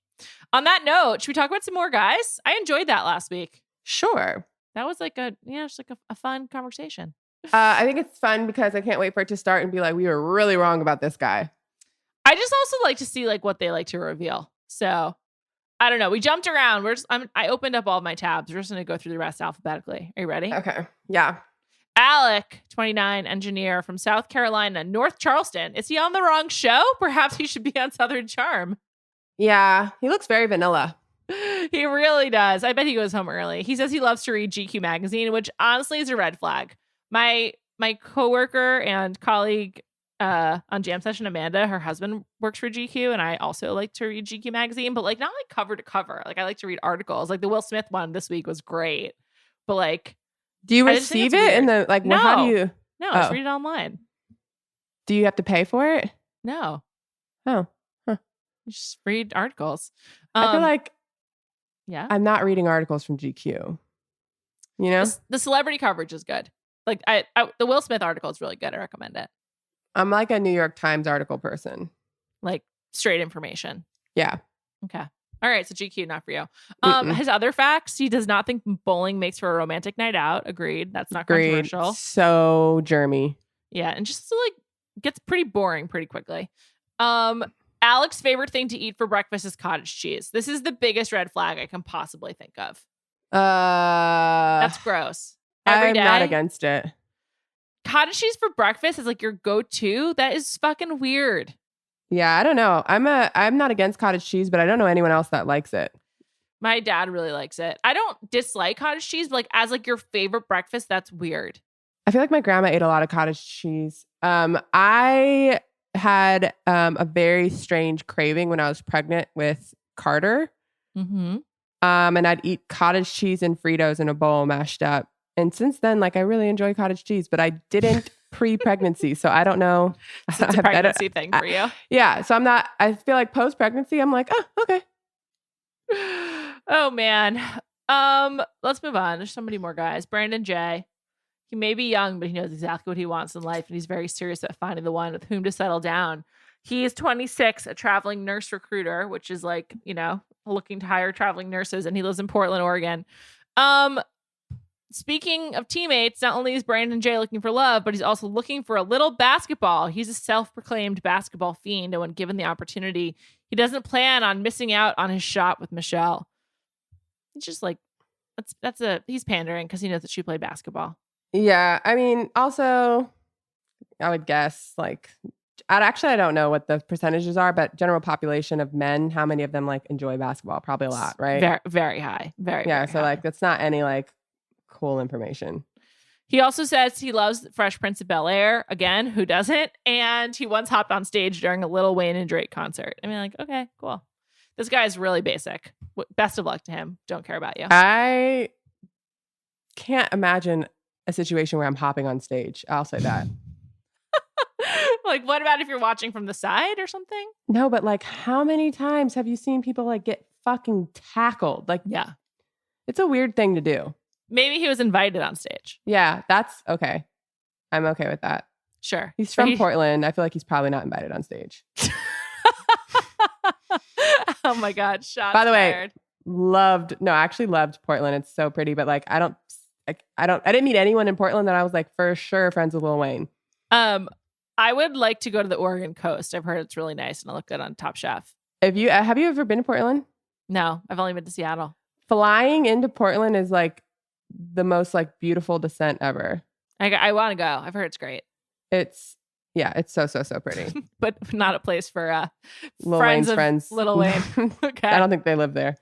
Speaker 2: On that note, should we talk about some more guys? I enjoyed that last week.
Speaker 3: Sure.
Speaker 2: That was like just like a fun conversation.
Speaker 3: I think it's fun because I can't wait for it to start and be like, we were really wrong about this guy.
Speaker 2: I just also like to see like what they like to reveal. So I don't know. We jumped around. I opened up all of my tabs. We're just going to go through the rest alphabetically. Are you ready?
Speaker 3: Okay. Yeah.
Speaker 2: Alec, 29, engineer from South Carolina, North Charleston. Is he on the wrong show? Perhaps he should be on Southern Charm.
Speaker 3: Yeah. He looks very vanilla.
Speaker 2: He really does. I bet he goes home early. He says he loves to read GQ magazine, which honestly is a red flag. My coworker and colleague on Jam Session, Amanda, her husband works for GQ, and I also like to read GQ magazine, but like not like cover to cover. Like I like to read articles. Like the Will Smith one this week was great, but like,
Speaker 3: do you receive it in the like?
Speaker 2: No,
Speaker 3: how do you?
Speaker 2: No, just read it online.
Speaker 3: Do you have to pay for it?
Speaker 2: No.
Speaker 3: Oh,
Speaker 2: You just read articles.
Speaker 3: I feel like
Speaker 2: yeah,
Speaker 3: I'm not reading articles from GQ. You know,
Speaker 2: the celebrity coverage is good. Like the Will Smith article is really good. I recommend it.
Speaker 3: I'm like a New York Times article person.
Speaker 2: Like straight information.
Speaker 3: Yeah.
Speaker 2: Okay. All right. So GQ, not for you.
Speaker 3: Mm-mm.
Speaker 2: His other facts: he does not think bowling makes for a romantic night out. Agreed. That's not
Speaker 3: Agreed.
Speaker 2: controversial.
Speaker 3: So Jeremy.
Speaker 2: Yeah, and just like gets pretty boring pretty quickly. Alex's favorite thing to eat for breakfast is cottage cheese. This is the biggest red flag I can possibly think of. That's gross.
Speaker 3: I'm not against it.
Speaker 2: Cottage cheese for breakfast is like your go-to. That is fucking weird.
Speaker 3: Yeah, I don't know. I'm not against cottage cheese, but I don't know anyone else that likes it.
Speaker 2: My dad really likes it. I don't dislike cottage cheese, but like as like your favorite breakfast, that's weird.
Speaker 3: I feel like my grandma ate a lot of cottage cheese. I had a very strange craving when I was pregnant with Carter.
Speaker 2: Mm-hmm.
Speaker 3: And I'd eat cottage cheese and Fritos in a bowl mashed up. And since then, like, I really enjoy cottage cheese, but I didn't pre-pregnancy. So I don't know.
Speaker 2: So it's a pregnancy thing for you.
Speaker 3: Yeah. So I feel like post-pregnancy, I'm like, oh, okay.
Speaker 2: Oh, man. Let's move on. There's so many more guys. Brandon J. He may be young, but he knows exactly what he wants in life. And he's very serious about finding the one with whom to settle down. He is 26, a traveling nurse recruiter, which is like, looking to hire traveling nurses. And he lives in Portland, Oregon. Speaking of teammates, not only is Brandon J looking for love, but he's also looking for a little basketball. He's a self-proclaimed basketball fiend, and when given the opportunity, he doesn't plan on missing out on his shot with Michelle. It's just like, he's pandering because he knows that she played basketball.
Speaker 3: Yeah. I mean, also, I would guess like, I don't know what the percentages are, but general population of men, how many of them like enjoy basketball? Probably a lot, right?
Speaker 2: Very, very high. Very,
Speaker 3: yeah.
Speaker 2: very
Speaker 3: So
Speaker 2: high.
Speaker 3: like, that's not any like cool information.
Speaker 2: He also says he loves Fresh Prince of Bel-Air. Again, who doesn't? And he once hopped on stage during a Lil Wayne and Drake concert. I mean, like, okay, cool. This guy's really basic. Best of luck to him. Don't care about you.
Speaker 3: I can't imagine a situation where I'm hopping on stage. I'll say that.
Speaker 2: Like, what about if you're watching from the side or something?
Speaker 3: No, but like, how many times have you seen people like get fucking tackled? Like,
Speaker 2: yeah,
Speaker 3: it's a weird thing to do.
Speaker 2: Maybe he was invited on stage.
Speaker 3: Yeah, that's okay. I'm okay with that.
Speaker 2: Sure.
Speaker 3: He's from Portland. I feel like he's probably not invited on stage.
Speaker 2: Oh my God. Shots
Speaker 3: By the
Speaker 2: fired.
Speaker 3: way, I actually loved Portland. It's so pretty, but like, I didn't meet anyone in Portland that I was like, for sure friends with Lil Wayne.
Speaker 2: I would like to go to the Oregon coast. I've heard it's really nice and it'll look good on Top Chef.
Speaker 3: Have you ever been to Portland?
Speaker 2: No, I've only been to Seattle.
Speaker 3: Flying into Portland is like the most like beautiful descent ever.
Speaker 2: I want to go. I've heard it's great.
Speaker 3: It's so pretty.
Speaker 2: But not a place for
Speaker 3: Lil Wayne's friends.
Speaker 2: Lil Wayne. Okay.
Speaker 3: I don't think they live there.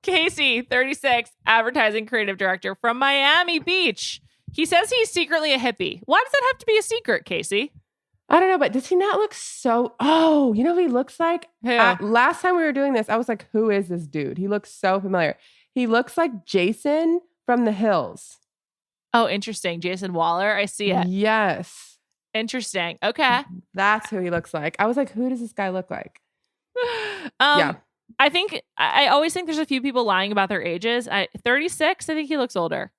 Speaker 2: Casey, 36, advertising creative director from Miami Beach. He says he's secretly a hippie. Why does that have to be a secret, Casey?
Speaker 3: I don't know, but does he not look so... Oh, you know who he looks like?
Speaker 2: Who?
Speaker 3: Last time we were doing this, I was like, who is this dude? He looks so familiar. He looks like Jason from The Hills.
Speaker 2: Oh, interesting. Jason Waller. I see it.
Speaker 3: Yes.
Speaker 2: Interesting. Okay.
Speaker 3: That's who he looks like. I was like, who does this guy look like?
Speaker 2: Yeah. I always think there's a few people lying about their ages. 36, I think he looks older.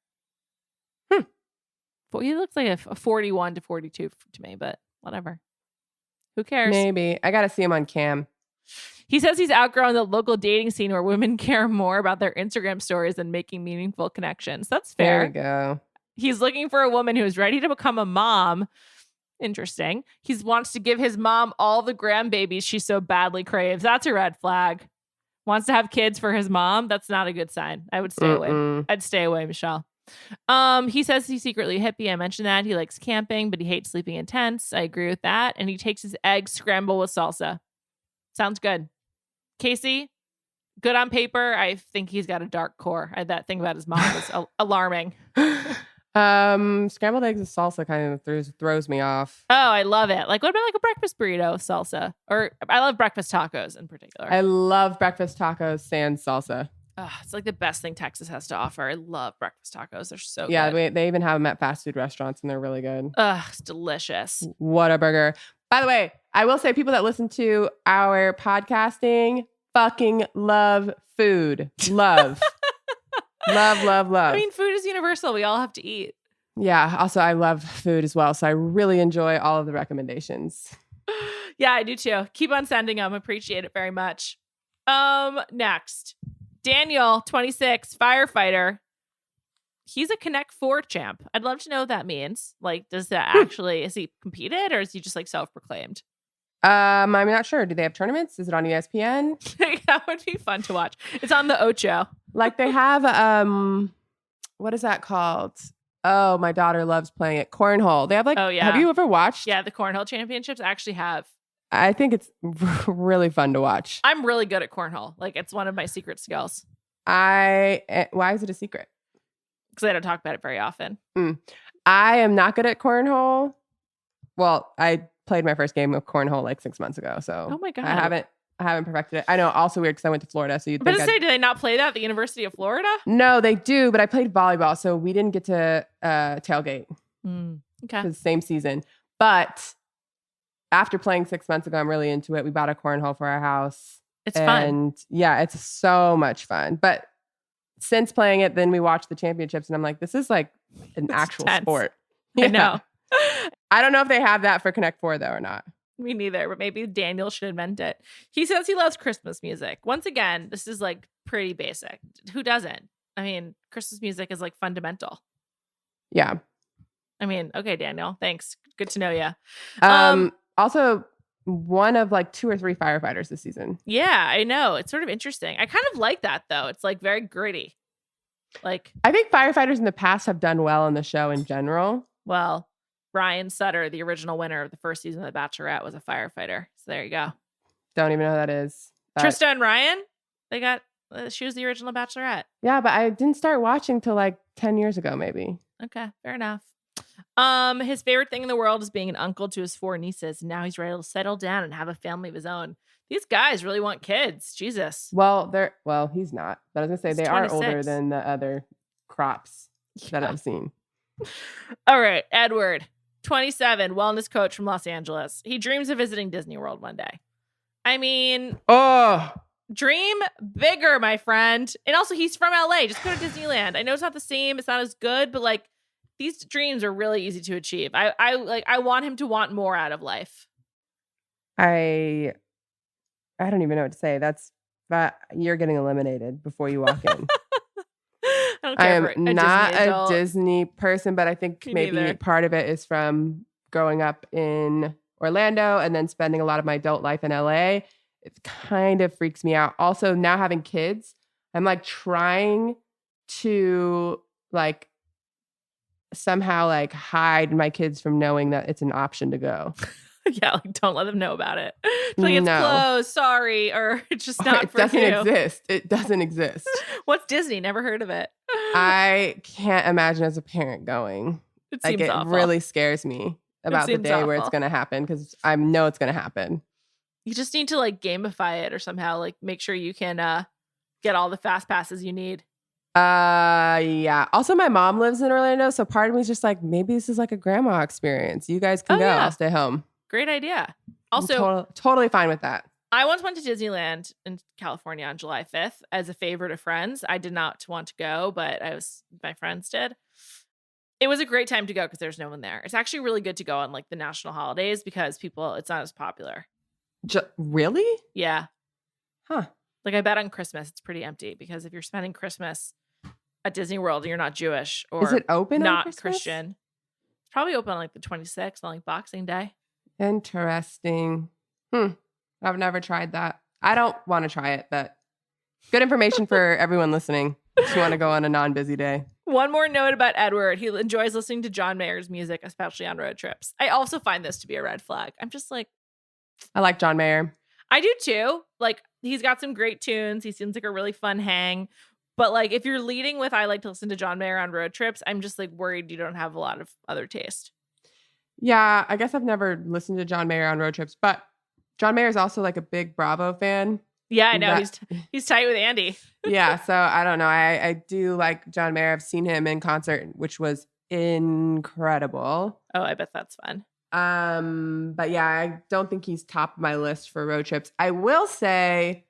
Speaker 2: He looks like a 41 to 42 to me, but whatever. Who cares?
Speaker 3: Maybe. I got to see him on cam.
Speaker 2: He says he's outgrown the local dating scene where women care more about their Instagram stories than making meaningful connections. That's fair.
Speaker 3: There we go.
Speaker 2: He's looking for a woman who is ready to become a mom. Interesting. He wants to give his mom all the grandbabies she so badly craves. That's a red flag. Wants to have kids for his mom. That's not a good sign. I would stay away. I'd stay away, Michelle. He says he's secretly a hippie. I mentioned that. He likes camping, but he hates sleeping in tents. I agree with that. And he takes his eggs scrambled with salsa. Sounds good. Casey, good on paper. I think he's got a dark core. That thing about his mom is alarming.
Speaker 3: Scrambled eggs with salsa kind of throws me off.
Speaker 2: Oh, I love it. Like, what about like a breakfast burrito with salsa? Or I love breakfast tacos in particular.
Speaker 3: I love breakfast tacos sans salsa.
Speaker 2: It's like the best thing Texas has to offer. I love breakfast tacos. They're so good.
Speaker 3: Yeah, they even have them at fast food restaurants and they're really good.
Speaker 2: It's delicious.
Speaker 3: What a burger. By the way, I will say people that listen to our podcasting fucking love food. Love. Love.
Speaker 2: I mean, food is universal. We all have to eat.
Speaker 3: Yeah. Also, I love food as well. So I really enjoy all of the recommendations.
Speaker 2: Yeah, I do too. Keep on sending them. Appreciate it very much. Next, Daniel, 26, firefighter. He's a Connect 4 champ. I'd love to know what that means. Like, does that actually, is he competed or is he just like self-proclaimed?
Speaker 3: I'm not sure. Do they have tournaments? Is it on ESPN?
Speaker 2: That would be fun to watch. It's on the Ocho.
Speaker 3: Like they have, what is that called? Oh, my daughter loves playing it. Cornhole. They have like,
Speaker 2: Oh, yeah.
Speaker 3: Have you ever watched?
Speaker 2: Yeah, the Cornhole Championships actually have.
Speaker 3: I think it's really fun to watch.
Speaker 2: I'm really good at cornhole. Like, it's one of my secret skills.
Speaker 3: Why is it a secret?
Speaker 2: Because I don't talk about it very often.
Speaker 3: I am not good at cornhole. Well, I played my first game of cornhole like 6 months ago. So
Speaker 2: Oh my God.
Speaker 3: I haven't perfected it. I know, also weird because I went to Florida. So you'd
Speaker 2: But
Speaker 3: think
Speaker 2: to say, do they not play that at the University of Florida?
Speaker 3: No, they do, but I played volleyball, so we didn't get to tailgate.
Speaker 2: Okay.
Speaker 3: The same season. But after playing 6 months ago, I'm really into it. We bought a cornhole for our house.
Speaker 2: It's fun.
Speaker 3: And yeah, it's so much fun. But since playing it, then we watched the championships and I'm like, this is like an actual
Speaker 2: tense.
Speaker 3: sport.
Speaker 2: I know.
Speaker 3: I don't know if they have that for Connect 4 though or not.
Speaker 2: Me neither, but maybe Daniel should invent it. He says he loves Christmas music. Once again, this is like pretty basic. Who doesn't? I mean, Christmas music is like fundamental.
Speaker 3: Yeah.
Speaker 2: I mean, okay, Daniel, thanks. Good to know you.
Speaker 3: Also, one of like 2 or 3 firefighters this season.
Speaker 2: Yeah, I know. It's sort of interesting. I kind of like that though. It's like very gritty. Like,
Speaker 3: I think firefighters in the past have done well on the show in general.
Speaker 2: well, Ryan Sutter, the original winner of the first season of The Bachelorette, was a firefighter. So there you go.
Speaker 3: Don't even know who that is. But
Speaker 2: Trista and Ryan, they got, she was the original Bachelorette.
Speaker 3: yeah, but I didn't start watching till like 10 years ago, maybe.
Speaker 2: Okay, fair enough. His favorite thing in the world is being an uncle to his 4 nieces. And now he's ready to settle down and have a family of his own. These guys really want kids. Jesus.
Speaker 3: Well, he's not. But I was gonna say
Speaker 2: He's
Speaker 3: they
Speaker 2: 26.
Speaker 3: are older than the other crops that
Speaker 2: Yeah.
Speaker 3: I've seen.
Speaker 2: All right, Edward, 27, wellness coach from Los Angeles. He dreams of visiting Disney World one day. I mean, dream bigger, my friend. And also, he's from LA. Just go to Disneyland. I know it's not the same. It's not as good, but like these dreams are really easy to achieve. I want him to want more out of life.
Speaker 3: I don't even know what to say. That you're getting eliminated before you walk in.
Speaker 2: I don't
Speaker 3: I
Speaker 2: care
Speaker 3: am
Speaker 2: for a
Speaker 3: not
Speaker 2: Disney
Speaker 3: a
Speaker 2: adult.
Speaker 3: Disney person, but I think
Speaker 2: Me
Speaker 3: maybe
Speaker 2: neither.
Speaker 3: part of it is from growing up in Orlando and then spending a lot of my adult life in LA. It kind of freaks me out. Also, now having kids, I'm like trying to like somehow like hide my kids from knowing that it's an option to go.
Speaker 2: Yeah, like don't let them know about it. Like it's
Speaker 3: No.
Speaker 2: closed, sorry, or it's just not
Speaker 3: It
Speaker 2: for
Speaker 3: doesn't
Speaker 2: you.
Speaker 3: exist. It doesn't exist.
Speaker 2: What's Disney? Never heard of it.
Speaker 3: I can't imagine as a parent going.
Speaker 2: It
Speaker 3: Like
Speaker 2: seems
Speaker 3: it
Speaker 2: awful.
Speaker 3: really scares me about the
Speaker 2: seems
Speaker 3: day where it's
Speaker 2: awful.
Speaker 3: going to happen because I know it's going to happen.
Speaker 2: You just need to like gamify it or somehow like make sure you can get all the fast passes you need.
Speaker 3: Yeah. Also, my mom lives in Orlando, so part of me is just like, maybe this is like a grandma experience. You guys can
Speaker 2: Oh,
Speaker 3: go.
Speaker 2: yeah.
Speaker 3: I'll stay home.
Speaker 2: Great idea.
Speaker 3: I'm
Speaker 2: Also,
Speaker 3: totally fine with that.
Speaker 2: I once went to Disneyland in California on July 5th as a favor to friends. I did not want to go, but my friends did. It was a great time to go because there's no one there. It's actually really good to go on like the national holidays because it's not as popular.
Speaker 3: Really?
Speaker 2: Yeah.
Speaker 3: Huh.
Speaker 2: Like I bet on Christmas it's pretty empty because if you're spending Christmas at Disney World and you're not Jewish or
Speaker 3: Is it open on
Speaker 2: not
Speaker 3: Christmas?
Speaker 2: Christian, it's probably open on like the 26th on like Boxing Day.
Speaker 3: Interesting. I've never tried that. I don't want to try it, but good information for everyone listening if you want to go on a non-busy day.
Speaker 2: One more note about Edward. He enjoys listening to John Mayer's music, especially on road trips. I also find this to be a red flag. I'm just like,
Speaker 3: I like John Mayer.
Speaker 2: I do too. Like, he's got some great tunes. He seems like a really fun hang. But like, if you're leading with, I like to listen to John Mayer on road trips, I'm just like worried you don't have a lot of other taste.
Speaker 3: Yeah, I guess I've never listened to John Mayer on road trips, but John Mayer is also like a big Bravo fan.
Speaker 2: Yeah, I know.
Speaker 3: That-
Speaker 2: He's tight with Andy.
Speaker 3: Yeah, so I don't know. I do like John Mayer. I've seen him in concert, which was incredible.
Speaker 2: Oh, I bet that's fun.
Speaker 3: But yeah, I don't think he's top of my list for road trips. I will say,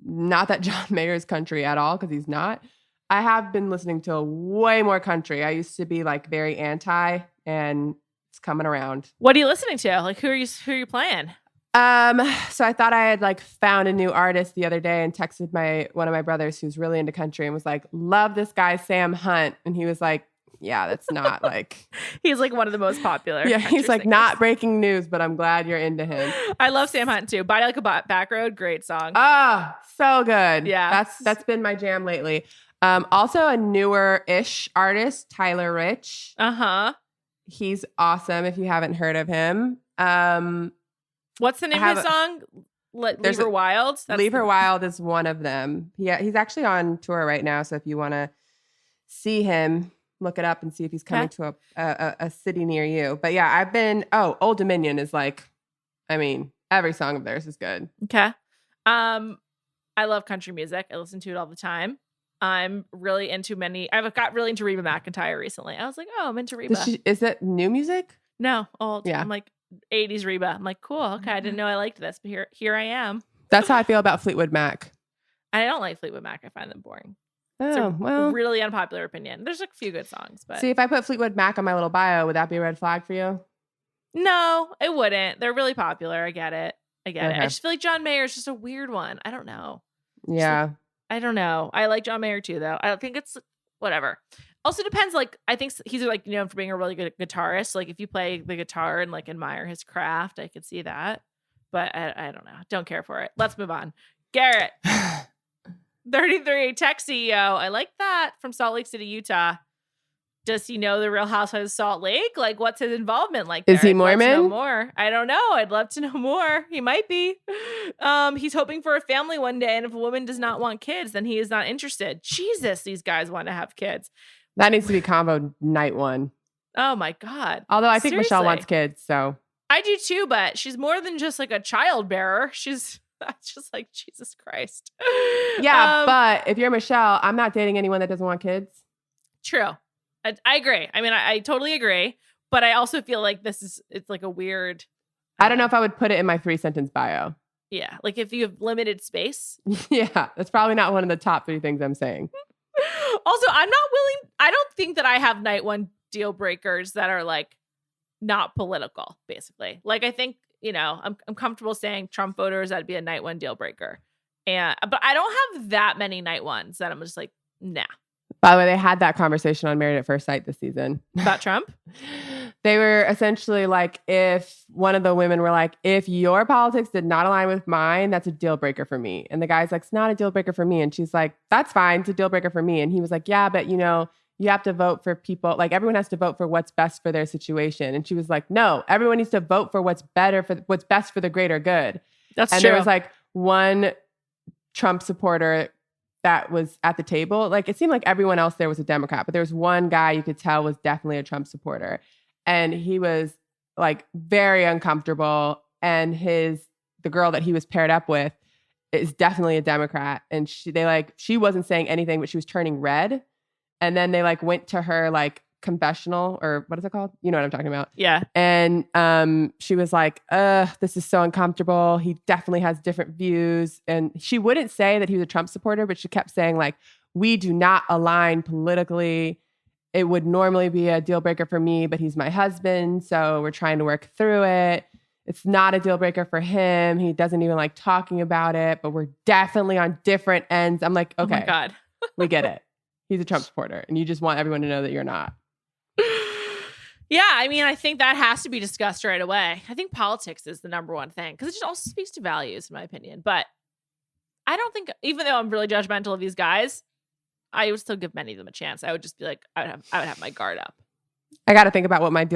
Speaker 3: not that John Mayer's country at all, because he's not. I have been listening to way more country. I used to be like very anti, and it's coming around.
Speaker 2: What are you listening to? Like, who are you playing?
Speaker 3: So I thought I had like found a new artist the other day and texted one of my brothers who's really into country and was like, love this guy, Sam Hunt. And he was like, yeah, that's not like.
Speaker 2: He's like one of the most popular.
Speaker 3: Yeah, he's like singers. Not breaking news, but I'm glad you're into him.
Speaker 2: I love Sam Hunt too. Body Like a Back Road, great song.
Speaker 3: Oh, so good.
Speaker 2: Yeah.
Speaker 3: That's been my jam lately. Also a newer-ish artist, Tyler Rich.
Speaker 2: Uh-huh.
Speaker 3: He's awesome if you haven't heard of him.
Speaker 2: What's the name of his song? Leave Her Wild?
Speaker 3: Leave Her Wild is one of them. Yeah, he's actually on tour right now. So if you want to see him, look it up and see if he's coming to a city near you. But yeah, Old Dominion is like, I mean, every song of theirs is good.
Speaker 2: Okay. I love country music. I listen to it all the time. I'm really into I've got really into Reba McEntire recently. I was like, oh, I'm into Reba.
Speaker 3: Is it new music?
Speaker 2: No, old.
Speaker 3: Yeah.
Speaker 2: I'm like 80s Reba. I'm like, cool. Okay. I didn't know I liked this, but here I am.
Speaker 3: That's how I feel about Fleetwood Mac.
Speaker 2: I don't like Fleetwood Mac. I find them boring.
Speaker 3: Oh, well.
Speaker 2: Really unpopular opinion. There's a few good songs, but.
Speaker 3: See, if I put Fleetwood Mac on my little bio, would that be a red flag for you?
Speaker 2: No, it wouldn't. They're really popular. I get it.
Speaker 3: Okay.
Speaker 2: I just feel like John Mayer is just a weird one. I don't know.
Speaker 3: Yeah.
Speaker 2: I don't know. I like John Mayer too, though. I think it's whatever. Also depends. Like, I think he's like, for being a really good guitarist. Like, if you play the guitar and like admire his craft, I could see that. But I don't know. Don't care for it. Let's move on. Garrett, 33, tech CEO. I like that, from Salt Lake City, Utah. Does he know the Real Housewives of Salt Lake? Like, what's his involvement like there?
Speaker 3: Is he Mormon?
Speaker 2: I'd love to know more. I don't know. I'd love to know more. He might be. He's hoping for a family one day, and if a woman does not want kids, then he is not interested. Jesus, these guys want to have kids.
Speaker 3: That needs to be combo night one.
Speaker 2: Oh my God.
Speaker 3: Although I think
Speaker 2: Seriously.
Speaker 3: Michelle wants kids, so.
Speaker 2: I do too, but she's more than just like a child bearer. That's just like, Jesus Christ.
Speaker 3: Yeah, but if you're Michelle, I'm not dating anyone that doesn't want kids.
Speaker 2: True. I agree. I mean, I totally agree. But I also feel like it's like a weird.
Speaker 3: I don't know if I would put it in my 3-sentence bio.
Speaker 2: Yeah. Like if you have limited space.
Speaker 3: Yeah. That's probably not one of the top 3 things I'm saying.
Speaker 2: Also, I don't think that I have night one deal breakers that are like not political, basically. Like, I think, I'm comfortable saying Trump voters, that'd be a night one deal breaker. But I don't have that many night ones that I'm just like, nah.
Speaker 3: By the way, they had that conversation on Married at First Sight this season.
Speaker 2: About Trump?
Speaker 3: They were essentially like, if one of the women were like, if your politics did not align with mine, that's a deal breaker for me. And the guy's like, it's not a deal breaker for me. And she's like, that's fine. It's a deal breaker for me. And he was like, yeah, but you have to vote for people. Like, everyone has to vote for what's best for their situation. And she was like, no, everyone needs to vote for what's best for the greater good.
Speaker 2: That's
Speaker 3: and
Speaker 2: true.
Speaker 3: There was like one Trump supporter that was at the table. Like, it seemed like everyone else there was a Democrat, but there was one guy you could tell was definitely a Trump supporter. And he was like very uncomfortable. And the girl that he was paired up with is definitely a Democrat. And she wasn't saying anything, but she was turning red. And then they like went to her like confessional, or what is it called? You know what I'm talking about?
Speaker 2: Yeah.
Speaker 3: And she was like, this is so uncomfortable. He definitely has different views. And she wouldn't say that he was a Trump supporter, but she kept saying like, we do not align politically. It would normally be a deal breaker for me, but he's my husband. So we're trying to work through it. It's not a deal breaker for him. He doesn't even like talking about it, but we're definitely on different ends. I'm like, okay,
Speaker 2: oh my God.
Speaker 3: We get it. He's a Trump supporter, and you just want everyone to know that you're not.
Speaker 2: Yeah, I mean, I think that has to be discussed right away. I think politics is the number one thing, because it just also speaks to values, in my opinion. But I don't think, even though I'm really judgmental of these guys, I would still give many of them a chance. I would just be like, I would have my guard up.
Speaker 3: I got to think about what my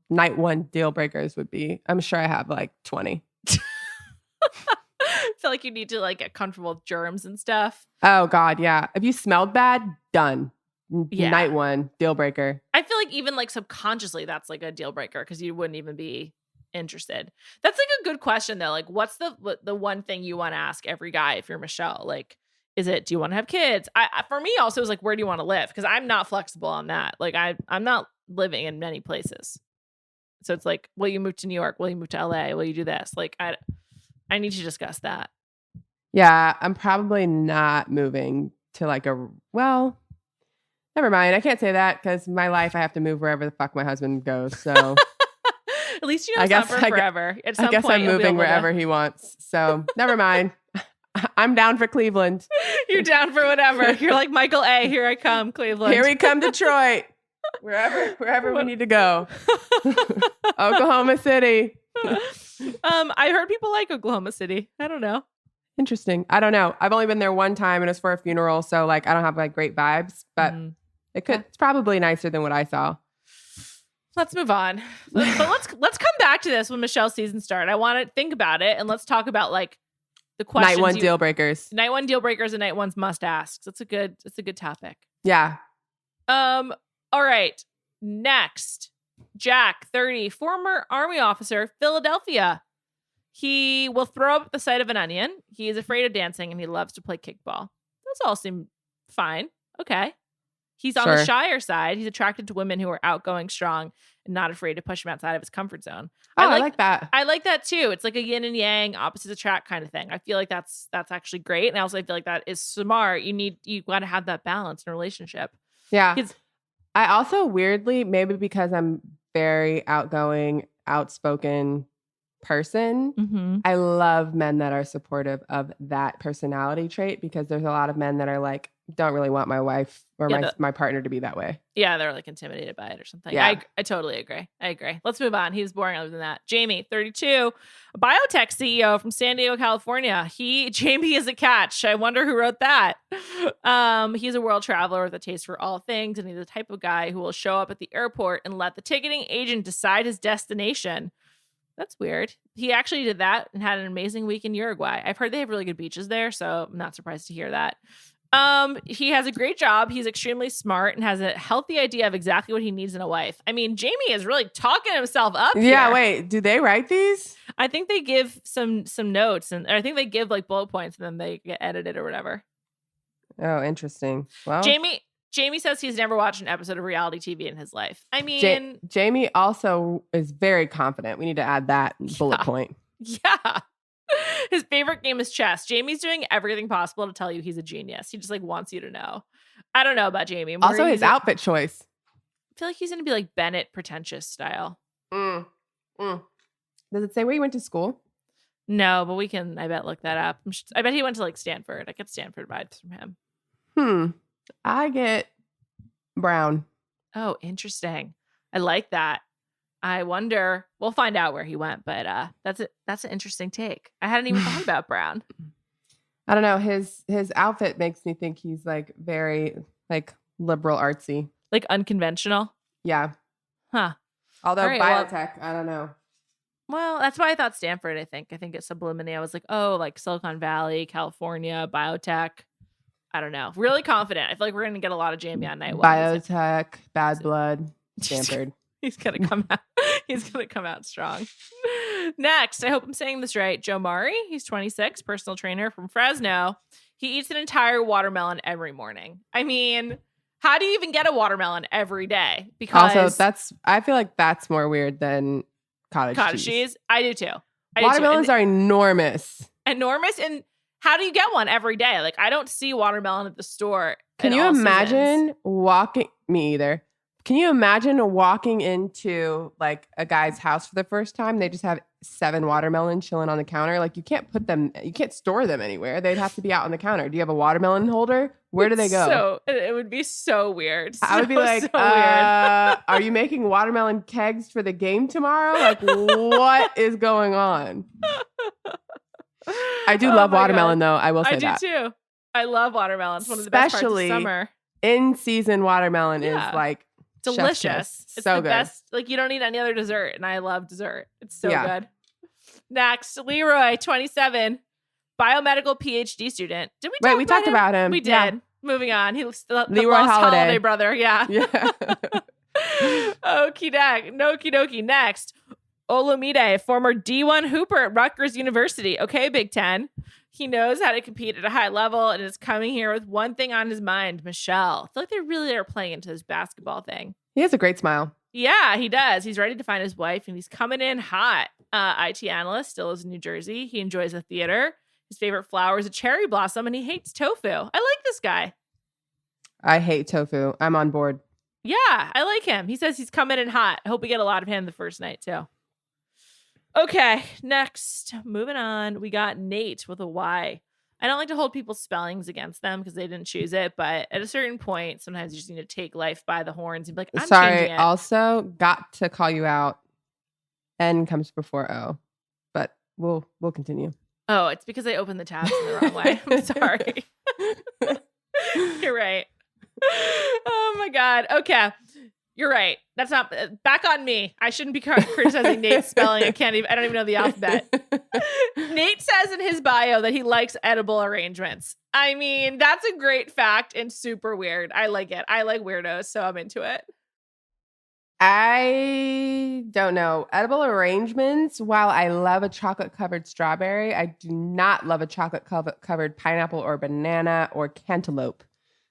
Speaker 3: night one deal breakers would be. I'm sure I have like 20.
Speaker 2: I feel like you need to like get comfortable with germs and stuff.
Speaker 3: Oh God, yeah. If you smelled bad, done.
Speaker 2: Yeah.
Speaker 3: Night one, deal breaker.
Speaker 2: I feel like even like subconsciously that's like a deal breaker, because you wouldn't even be interested. That's like a good question though. Like, what's the one thing you want to ask every guy if you're Michelle? Like, is it, do you want to have kids? For me also, is like, where do you want to live? Because I'm not flexible on that. Like, I'm not living in many places. So it's like, will you move to New York? Will you move to LA? Will you do this? Like, I need to discuss that.
Speaker 3: Yeah, I'm probably not moving to like well, never mind. I can't say that because my life, I have to move wherever the fuck my husband goes. So
Speaker 2: at least you know it's not for forever. At some
Speaker 3: I guess
Speaker 2: point,
Speaker 3: I'm moving wherever he wants. So never mind. I'm down for Cleveland.
Speaker 2: You're down for whatever. You're like Michael A. Here I come, Cleveland.
Speaker 3: Here we come, Detroit. Wherever we need to go. Oklahoma City.
Speaker 2: I heard people like Oklahoma City. I don't know.
Speaker 3: Interesting. I don't know. I've only been there one time and it was for a funeral, so like I don't have like great vibes, but it's probably nicer than what I saw.
Speaker 2: Let's move on. But let's come back to this when Michelle's season starts. I want to think about it and let's talk about like the questions.
Speaker 3: Night one deal breakers.
Speaker 2: Night one deal breakers and night one's must asks. It's a good topic.
Speaker 3: Yeah.
Speaker 2: All right. Next, Jack, 30, former Army officer, Philadelphia. He will throw up at the sight of an onion. He is afraid of dancing and he loves to play kickball. Those all seem fine. Okay. He's on the shyer side. He's attracted to women who are outgoing, strong, and not afraid to push him outside of his comfort zone.
Speaker 3: Oh, I like that.
Speaker 2: I like that too. It's like a yin and yang, opposites attract kind of thing. I feel like that's actually great. And I feel like that is smart. You got to have that balance in a relationship.
Speaker 3: Yeah. I also weirdly, maybe because I'm very outgoing, outspoken person, I love men that are supportive of that personality trait because there's a lot of men that are like, don't really want my wife or my partner to be that way.
Speaker 2: Yeah, they're like intimidated by it or something.
Speaker 3: Yeah.
Speaker 2: I totally agree. I agree. Let's move on. He was boring other than that. Jamie, 32, a biotech CEO from San Diego, California. Jamie is a catch. I wonder who wrote that. He's a world traveler with a taste for all things, and he's the type of guy who will show up at the airport and let the ticketing agent decide his destination. That's weird. He actually did that and had an amazing week in Uruguay. I've heard they have really good beaches there, so I'm not surprised to hear that. He has a great job. He's extremely smart and has a healthy idea of exactly what he needs in a wife. I mean, Jamie is really talking himself up here.
Speaker 3: Yeah, wait, do they write these?
Speaker 2: I think they give some notes and I think they give like bullet points and then they get edited or whatever.
Speaker 3: Oh, interesting. Well,
Speaker 2: Jamie says he's never watched an episode of reality TV in his life. I mean,
Speaker 3: Jamie also is very confident. We need to add that bullet point.
Speaker 2: Yeah. His favorite game is chess. Jamie's doing everything possible to tell you he's a genius. He just like wants you to know. I don't know about Jamie.
Speaker 3: Also, his outfit choice.
Speaker 2: I feel like he's going to be like Bennett pretentious style.
Speaker 3: Does it say where he went to school?
Speaker 2: No, but we can, I bet, look that up. I bet he went to like Stanford. I get Stanford vibes from him.
Speaker 3: I get Brown.
Speaker 2: Oh, interesting. I like that. I wonder. We'll find out where he went, but that's an interesting take. I hadn't even thought about Brown.
Speaker 3: I don't know. His outfit makes me think he's like very like liberal artsy,
Speaker 2: like unconventional.
Speaker 3: Yeah.
Speaker 2: Huh.
Speaker 3: Although biotech, I don't know.
Speaker 2: Well, that's why I thought Stanford. I think it's subliminally. I was like, oh, like Silicon Valley, California, biotech. I don't know. Really confident. I feel like we're gonna get a lot of Jamie on night one.
Speaker 3: Biotech, Bad Blood, Stanford.
Speaker 2: He's gonna come out. He's gonna come out strong. Next, I hope I'm saying this right. Joe Mari. He's 26, personal trainer from Fresno. He eats an entire watermelon every morning. I mean, how do you even get a watermelon every day? Because
Speaker 3: also, I feel like that's more weird than cottage cheese.
Speaker 2: I do too.
Speaker 3: Watermelons are enormous.
Speaker 2: Enormous, and how do you get one every day? Like, I don't see watermelon at the store.
Speaker 3: Can you imagine walking? Me either. Can you imagine walking into like a guy's house for the first time? They just have 7 watermelons chilling on the counter. Like you can't store them anywhere. They'd have to be out on the counter. Do you have a watermelon holder? Where do they go?
Speaker 2: So it would be so weird.
Speaker 3: I would be like, are you making watermelon kegs for the game tomorrow? Like what is going on? I do love watermelon though. I will say that.
Speaker 2: I do too. I love watermelon. It's one of the best parts of summer.
Speaker 3: In season watermelon is like
Speaker 2: delicious. It's
Speaker 3: so
Speaker 2: the
Speaker 3: good.
Speaker 2: Best. Like you don't need any other dessert, and I love dessert. It's so good. Next, Leroy, 27, biomedical PhD student. Did we?
Speaker 3: We talked about him.
Speaker 2: We did. Yeah. Moving on. He was the
Speaker 3: Leroy
Speaker 2: lost
Speaker 3: Holiday
Speaker 2: brother. Yeah. Okie dokie. Next, Olumide, former D1 hooper at Rutgers University. Okay, Big Ten. He knows how to compete at a high level and is coming here with one thing on his mind, Michelle. I feel like they really are playing into this basketball thing.
Speaker 3: He has a great smile.
Speaker 2: Yeah, he does. He's ready to find his wife, and he's coming in hot. IT analyst, still lives in New Jersey. He enjoys the theater. His favorite flower is a cherry blossom, and he hates tofu. I like this guy.
Speaker 3: I hate tofu. I'm on board.
Speaker 2: Yeah, I like him. He says he's coming in hot. I hope we get a lot of him the first night, too. Okay, next, moving on. We got Nate with a Y. I don't like to hold people's spellings against them because they didn't choose it, but at a certain point, sometimes you just need to take life by the horns and be like, I'm
Speaker 3: Sorry,
Speaker 2: changing it.
Speaker 3: also got to call you out. N comes before O, but we'll continue.
Speaker 2: Oh, it's because I opened the tabs in the wrong way. I'm sorry. You're right. Oh my God. Okay. You're right. That's not back on me. I shouldn't be criticizing Nate's spelling. I don't even know the alphabet. Nate says in his bio that he likes edible arrangements. I mean, that's a great fact and super weird. I like it. I like weirdos, so I'm into it.
Speaker 3: I don't know. Edible arrangements, while I love a chocolate covered strawberry, I do not love a chocolate covered pineapple or banana or cantaloupe.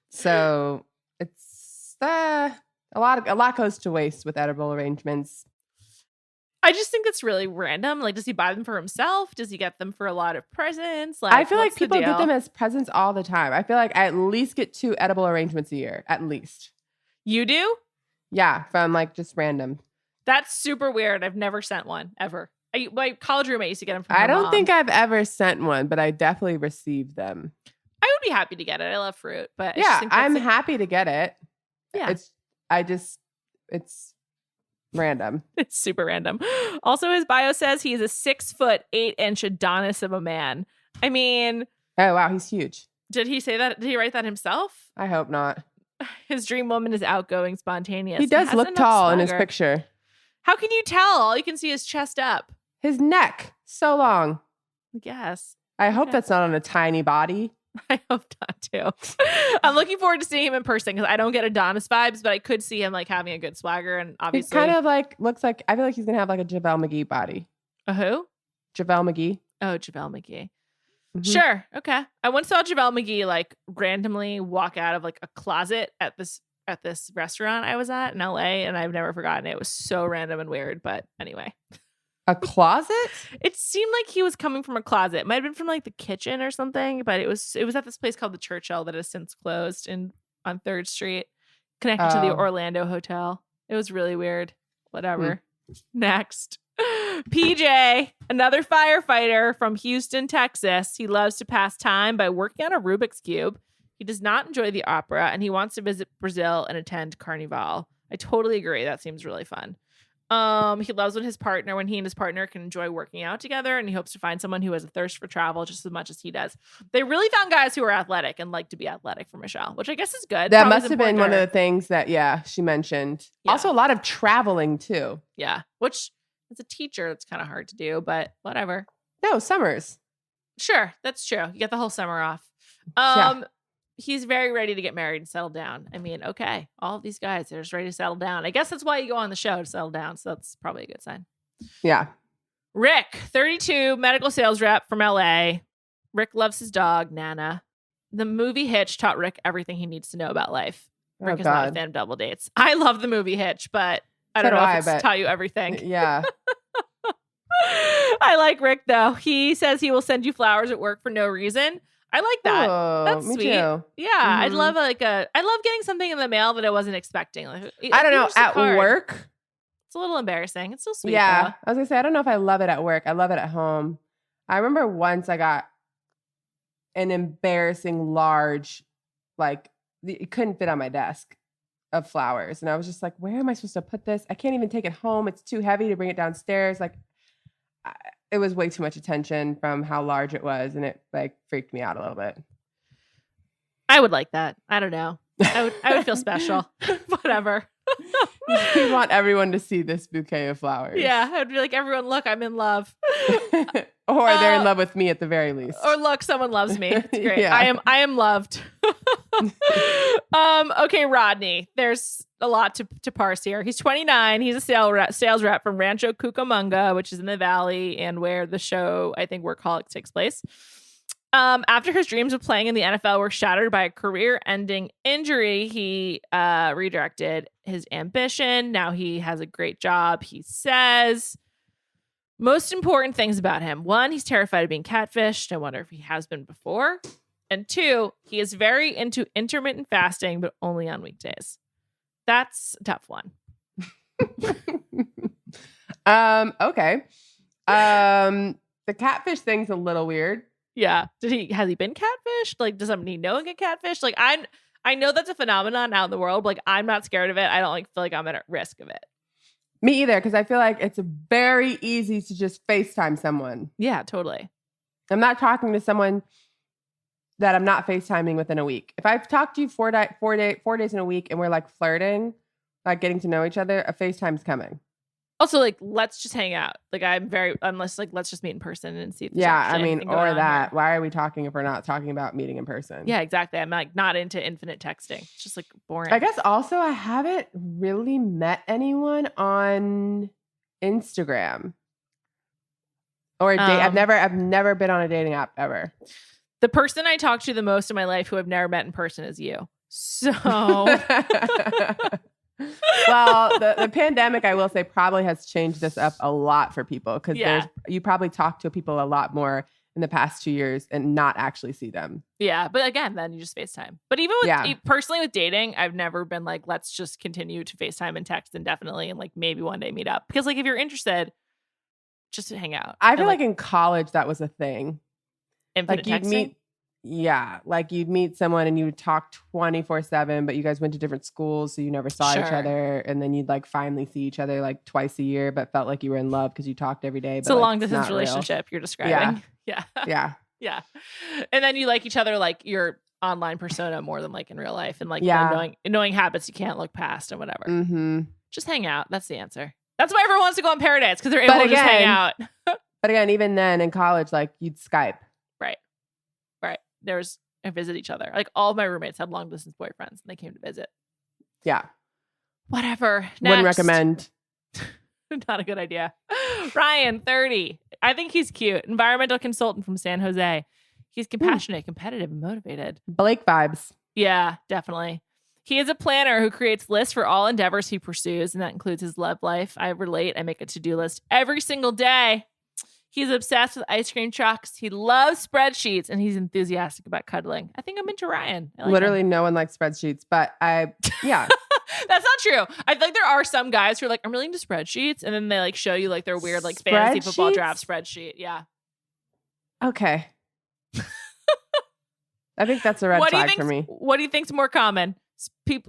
Speaker 3: So it's a lot goes to waste with edible arrangements.
Speaker 2: I just think that's really random. Like, does he buy them for himself? Does he get them for a lot of presents? Like,
Speaker 3: I feel like people get them as presents all the time. I feel like I at least get 2 edible arrangements a year, at least.
Speaker 2: You do?
Speaker 3: Yeah, from like just random.
Speaker 2: That's super weird. I've never sent one ever. My college roommate used to get them from
Speaker 3: I
Speaker 2: her
Speaker 3: don't
Speaker 2: mom.
Speaker 3: think I've ever sent one, but I definitely received them.
Speaker 2: I would be happy to get it. I love fruit, but
Speaker 3: Yeah, I'm happy to get it.
Speaker 2: Yeah,
Speaker 3: it's random.
Speaker 2: It's super random. Also, his bio says he is a 6'8" Adonis of a man. I mean,
Speaker 3: Oh wow, he's huge.
Speaker 2: did he say that? Did he write that himself?
Speaker 3: I hope not.
Speaker 2: His dream woman is outgoing, spontaneous.
Speaker 3: He does
Speaker 2: has
Speaker 3: look
Speaker 2: enough
Speaker 3: tall in his
Speaker 2: swagger.
Speaker 3: picture.
Speaker 2: How can you tell? All you can see is chest up.
Speaker 3: His neck, so long.
Speaker 2: I guess.
Speaker 3: I hope
Speaker 2: Okay.
Speaker 3: that's not on a tiny body.
Speaker 2: I hope not too. I'm looking forward to seeing him in person because I don't get Adonis vibes, but I could see him like having a good swagger and
Speaker 3: He
Speaker 2: obviously
Speaker 3: kind of like looks like, I feel like he's gonna have like a JaVale McGee body.
Speaker 2: a who?
Speaker 3: JaVale McGee.
Speaker 2: Oh, JaVale McGee.
Speaker 3: Mhm.
Speaker 2: Sure. Okay. I once saw JaVale McGee like randomly walk out of like a closet at this restaurant I was at in LA, and I've never forgotten it. It was so random and weird, but anyway.
Speaker 3: A closet?
Speaker 2: It seemed like he was coming from a closet. It might have been from like the kitchen or something, but it was at this place called the Churchill that has since closed on 3rd Street, connected to the
Speaker 3: Oh.
Speaker 2: Orlando Hotel. It was really weird. Whatever. Next. PJ, another firefighter from Houston, Texas. He loves to pass time by working on a Rubik's Cube. He does not enjoy the opera, and he wants to visit Brazil and attend Carnival. I totally agree. That seems really fun. He loves when he and his partner can enjoy working out together, and he hopes to find someone who has a thirst for travel just as much as he does. They really found guys who are athletic and like to be athletic for Michelle, which I guess is good.
Speaker 3: That
Speaker 2: Probably
Speaker 3: must
Speaker 2: is
Speaker 3: have been
Speaker 2: important
Speaker 3: one
Speaker 2: to
Speaker 3: of the things that, she mentioned.
Speaker 2: Yeah.
Speaker 3: Also, a lot of traveling too.
Speaker 2: Yeah, which as a teacher, it's kind of hard to do, but whatever.
Speaker 3: No, summers.
Speaker 2: Sure, that's true. You get the whole summer off.
Speaker 3: Yeah.
Speaker 2: He's very ready to get married and settle down. I mean, okay, all of these guys, they're just ready to settle down. I guess that's why you go on the show to settle down. So that's probably a good sign.
Speaker 3: Yeah.
Speaker 2: Rick, 32, medical sales rep from LA. Rick loves his dog, Nana. The movie Hitch taught Rick everything he needs to know about life. Rick is not a fan of double dates. I love the movie Hitch, but I don't know if it's taught you everything.
Speaker 3: Yeah.
Speaker 2: I like Rick, though. He says he will send you flowers at work for no reason. I like that.
Speaker 3: Oh,
Speaker 2: That's
Speaker 3: me
Speaker 2: sweet.
Speaker 3: too.
Speaker 2: Yeah, I'd
Speaker 3: Mhm.
Speaker 2: love I love getting something in the mail that I wasn't expecting. Like,
Speaker 3: I don't know.
Speaker 2: just a
Speaker 3: At
Speaker 2: card.
Speaker 3: work?
Speaker 2: It's a little embarrassing. It's still sweet.
Speaker 3: Yeah.
Speaker 2: though.
Speaker 3: I was going to say, I don't know if I love it at work. I love it at home. I remember once I got an embarrassing large, like, it couldn't fit on my desk of flowers. And I was just like, where am I supposed to put this? I can't even take it home. It's too heavy to bring it downstairs. Like, it was way too much attention from how large it was. And it like freaked me out a little bit.
Speaker 2: I would like that. I don't know. I would feel special. Whatever.
Speaker 3: You want everyone to see this bouquet of flowers.
Speaker 2: Yeah, I would be like, everyone, look, I'm in love.
Speaker 3: Or they're in love with me at the very least.
Speaker 2: Or look, someone loves me. It's great.
Speaker 3: Yeah.
Speaker 2: I am loved. Okay, Rodney. There's a lot to parse here. He's 29. He's a sales rep from Rancho Cucamonga, which is in the Valley and where the show, I think, Workaholics takes place. After his dreams of playing in the NFL were shattered by a career-ending injury, he redirected his ambition. Now he has a great job, he says. Most important things about him. 1, he's terrified of being catfished. I wonder if he has been before. And 2, he is very into intermittent fasting, but only on weekdays. That's a tough one.
Speaker 3: Okay. The catfish thing's a little weird.
Speaker 2: Yeah. Has he been catfished? Like, does somebody know and get catfished? Like, I know that's a phenomenon out in the world. But, like, I'm not scared of it. I don't feel like I'm at risk of it.
Speaker 3: Me either, because I feel like it's very easy to just FaceTime someone.
Speaker 2: Yeah, totally.
Speaker 3: I'm not talking to someone that I'm not FaceTiming within a week. If I've talked to you 4 days in a week and we're like flirting, like getting to know each other, a FaceTime's coming.
Speaker 2: Also, like, let's just hang out. Like, unless let's just meet in person and see. If
Speaker 3: yeah, I mean, or that. Here. Why are we talking if we're not talking about meeting in person?
Speaker 2: Yeah, exactly. I'm like not into infinite texting. It's just like boring.
Speaker 3: I guess also I haven't really met anyone on Instagram or a date. I've never been on a dating app ever.
Speaker 2: The person I talk to the most in my life who I've never met in person is you. So.
Speaker 3: Well, the pandemic, I will say, probably has changed this up a lot for people because you probably talk to people a lot more in the past 2 years and not actually see them.
Speaker 2: Yeah, but again, then you just FaceTime. But even with personally with dating, I've never been like, let's just continue to FaceTime and text indefinitely and like maybe one day meet up. Because like if you're interested, just hang out.
Speaker 3: I feel like in college that was a thing.
Speaker 2: Infinite texting?
Speaker 3: You'd meet someone and you would talk 24/7, but you guys went to different schools, so you never saw each other, and then you'd like finally see each other like twice a year, but felt like you were in love because you talked every day.
Speaker 2: It's a long distance relationship you're describing. Yeah. And then you like each other like your online persona more than like in real life, and like knowing habits you can't look past and whatever. Mm-hmm. Just hang out. That's the answer. That's why everyone wants to go on Paradise because they're able to just hang out.
Speaker 3: But again, even then in college, like you'd Skype.
Speaker 2: I visit each other. Like all of my roommates had long distance boyfriends and they came to visit.
Speaker 3: Yeah.
Speaker 2: Whatever. Next.
Speaker 3: Wouldn't recommend.
Speaker 2: Not a good idea. Ryan, 30. I think he's cute. Environmental consultant from San Jose. He's compassionate, competitive, and motivated.
Speaker 3: Blake vibes.
Speaker 2: Yeah, definitely. He is a planner who creates lists for all endeavors he pursues, and that includes his love life. I relate. I make a to-do list every single day. He's obsessed with ice cream trucks. He loves spreadsheets, and he's enthusiastic about cuddling. I think I'm into Ryan.
Speaker 3: Literally no one likes spreadsheets, but
Speaker 2: That's not true. I feel like there are some guys who are like, I'm really into spreadsheets, and then they like show you like their weird like fantasy football draft spreadsheet. Yeah.
Speaker 3: Okay. I think that's a red flag for me.
Speaker 2: What do you think's more common?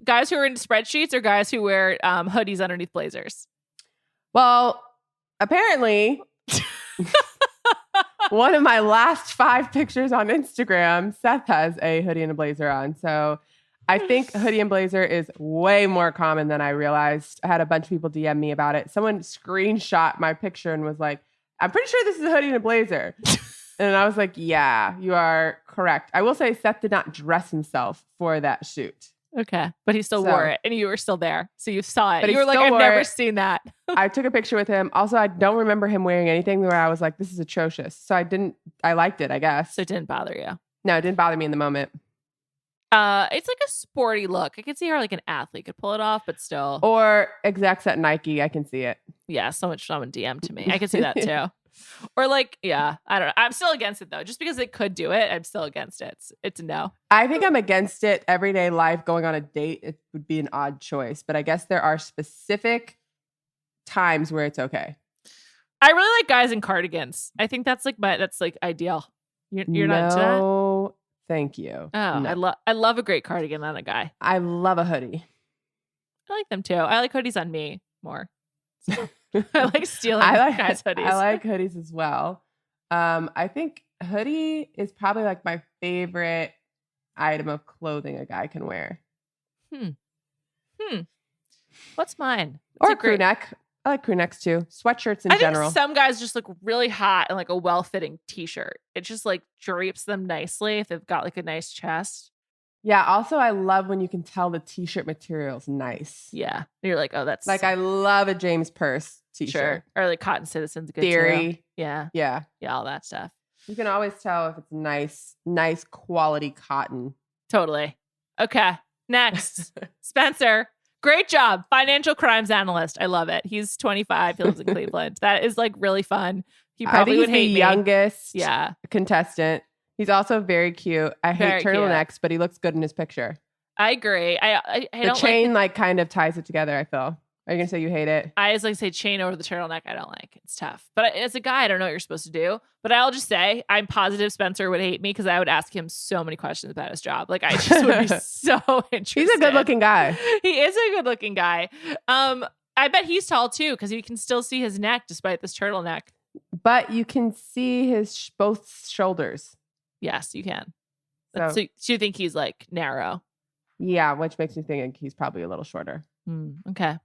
Speaker 2: Guys who are into spreadsheets or guys who wear hoodies underneath blazers?
Speaker 3: Well, apparently... One of my last 5 pictures on Instagram, Seth has a hoodie and a blazer on. So I think hoodie and blazer is way more common than I realized. I had a bunch of people DM me about it. Someone screenshot my picture and was like, I'm pretty sure this is a hoodie and a blazer. And I was like, yeah, you are correct. I will say Seth did not dress himself for that shoot.
Speaker 2: Okay. But he still wore it and you were still there. So you saw it. You were like, I've never seen that.
Speaker 3: I took a picture with him. Also, I don't remember him wearing anything where I was like, this is atrocious. So I liked it, I guess.
Speaker 2: So it didn't bother you?
Speaker 3: No, it didn't bother me in the moment.
Speaker 2: It's like a sporty look. I could see how like an athlete could pull it off, but still.
Speaker 3: Or execs at Nike. I can see it.
Speaker 2: Yeah. So much someone DM to me. I can see that too. Or like, yeah, I don't know. I'm still against it though. Just because it could do it, I'm still against it. It's a no.
Speaker 3: I think I'm against it. Everyday life, going on a date, it would be an odd choice. But I guess there are specific times where it's okay.
Speaker 2: I really like guys in cardigans. I think that's like ideal. You're not into that?
Speaker 3: No, thank you.
Speaker 2: Oh, no. I love a great cardigan on a guy.
Speaker 3: I love a hoodie.
Speaker 2: I like them too. I like hoodies on me more. So. I like stealing guys' hoodies.
Speaker 3: I like hoodies as well. I think hoodie is probably like my favorite item of clothing a guy can wear.
Speaker 2: What's mine?
Speaker 3: Or a crew neck. I like crew necks too. Sweatshirts in general.
Speaker 2: I think some guys just look really hot in like a well-fitting t-shirt. It just like drapes them nicely if they've got like a nice chest.
Speaker 3: Yeah. Also, I love when you can tell the t-shirt material's nice.
Speaker 2: Yeah. You're like, oh, that's
Speaker 3: like I love a James Purse t-shirt.
Speaker 2: Sure. Or like Cotton Citizen's good
Speaker 3: Theory.
Speaker 2: too. Yeah.
Speaker 3: Yeah.
Speaker 2: Yeah. All that stuff.
Speaker 3: You can always tell if it's nice quality cotton.
Speaker 2: Totally. Okay. Next, Spencer. Great job. Financial crimes analyst. I love it. He's 25. He lives in Cleveland. That is like really fun. He probably would hate me.
Speaker 3: He's the youngest
Speaker 2: yeah.
Speaker 3: contestant. He's also very cute. I hate turtlenecks, but he looks good in his picture.
Speaker 2: I agree. I
Speaker 3: the
Speaker 2: don't
Speaker 3: chain like kind of ties it together, I feel. Are you going to say you hate it?
Speaker 2: I just like say chain over the turtleneck. I don't like. It's tough. But as a guy, I don't know what you're supposed to do. But I'll just say I'm positive Spencer would hate me because I would ask him so many questions about his job. Like I just would be so interested.
Speaker 3: He's a good looking guy.
Speaker 2: He is a good looking guy. I bet he's tall too because you can still see his neck despite this turtleneck.
Speaker 3: But you can see his both shoulders.
Speaker 2: Yes, you can. So you think he's like narrow? Yeah,
Speaker 3: which makes me think he's probably a little shorter.
Speaker 2: Okay.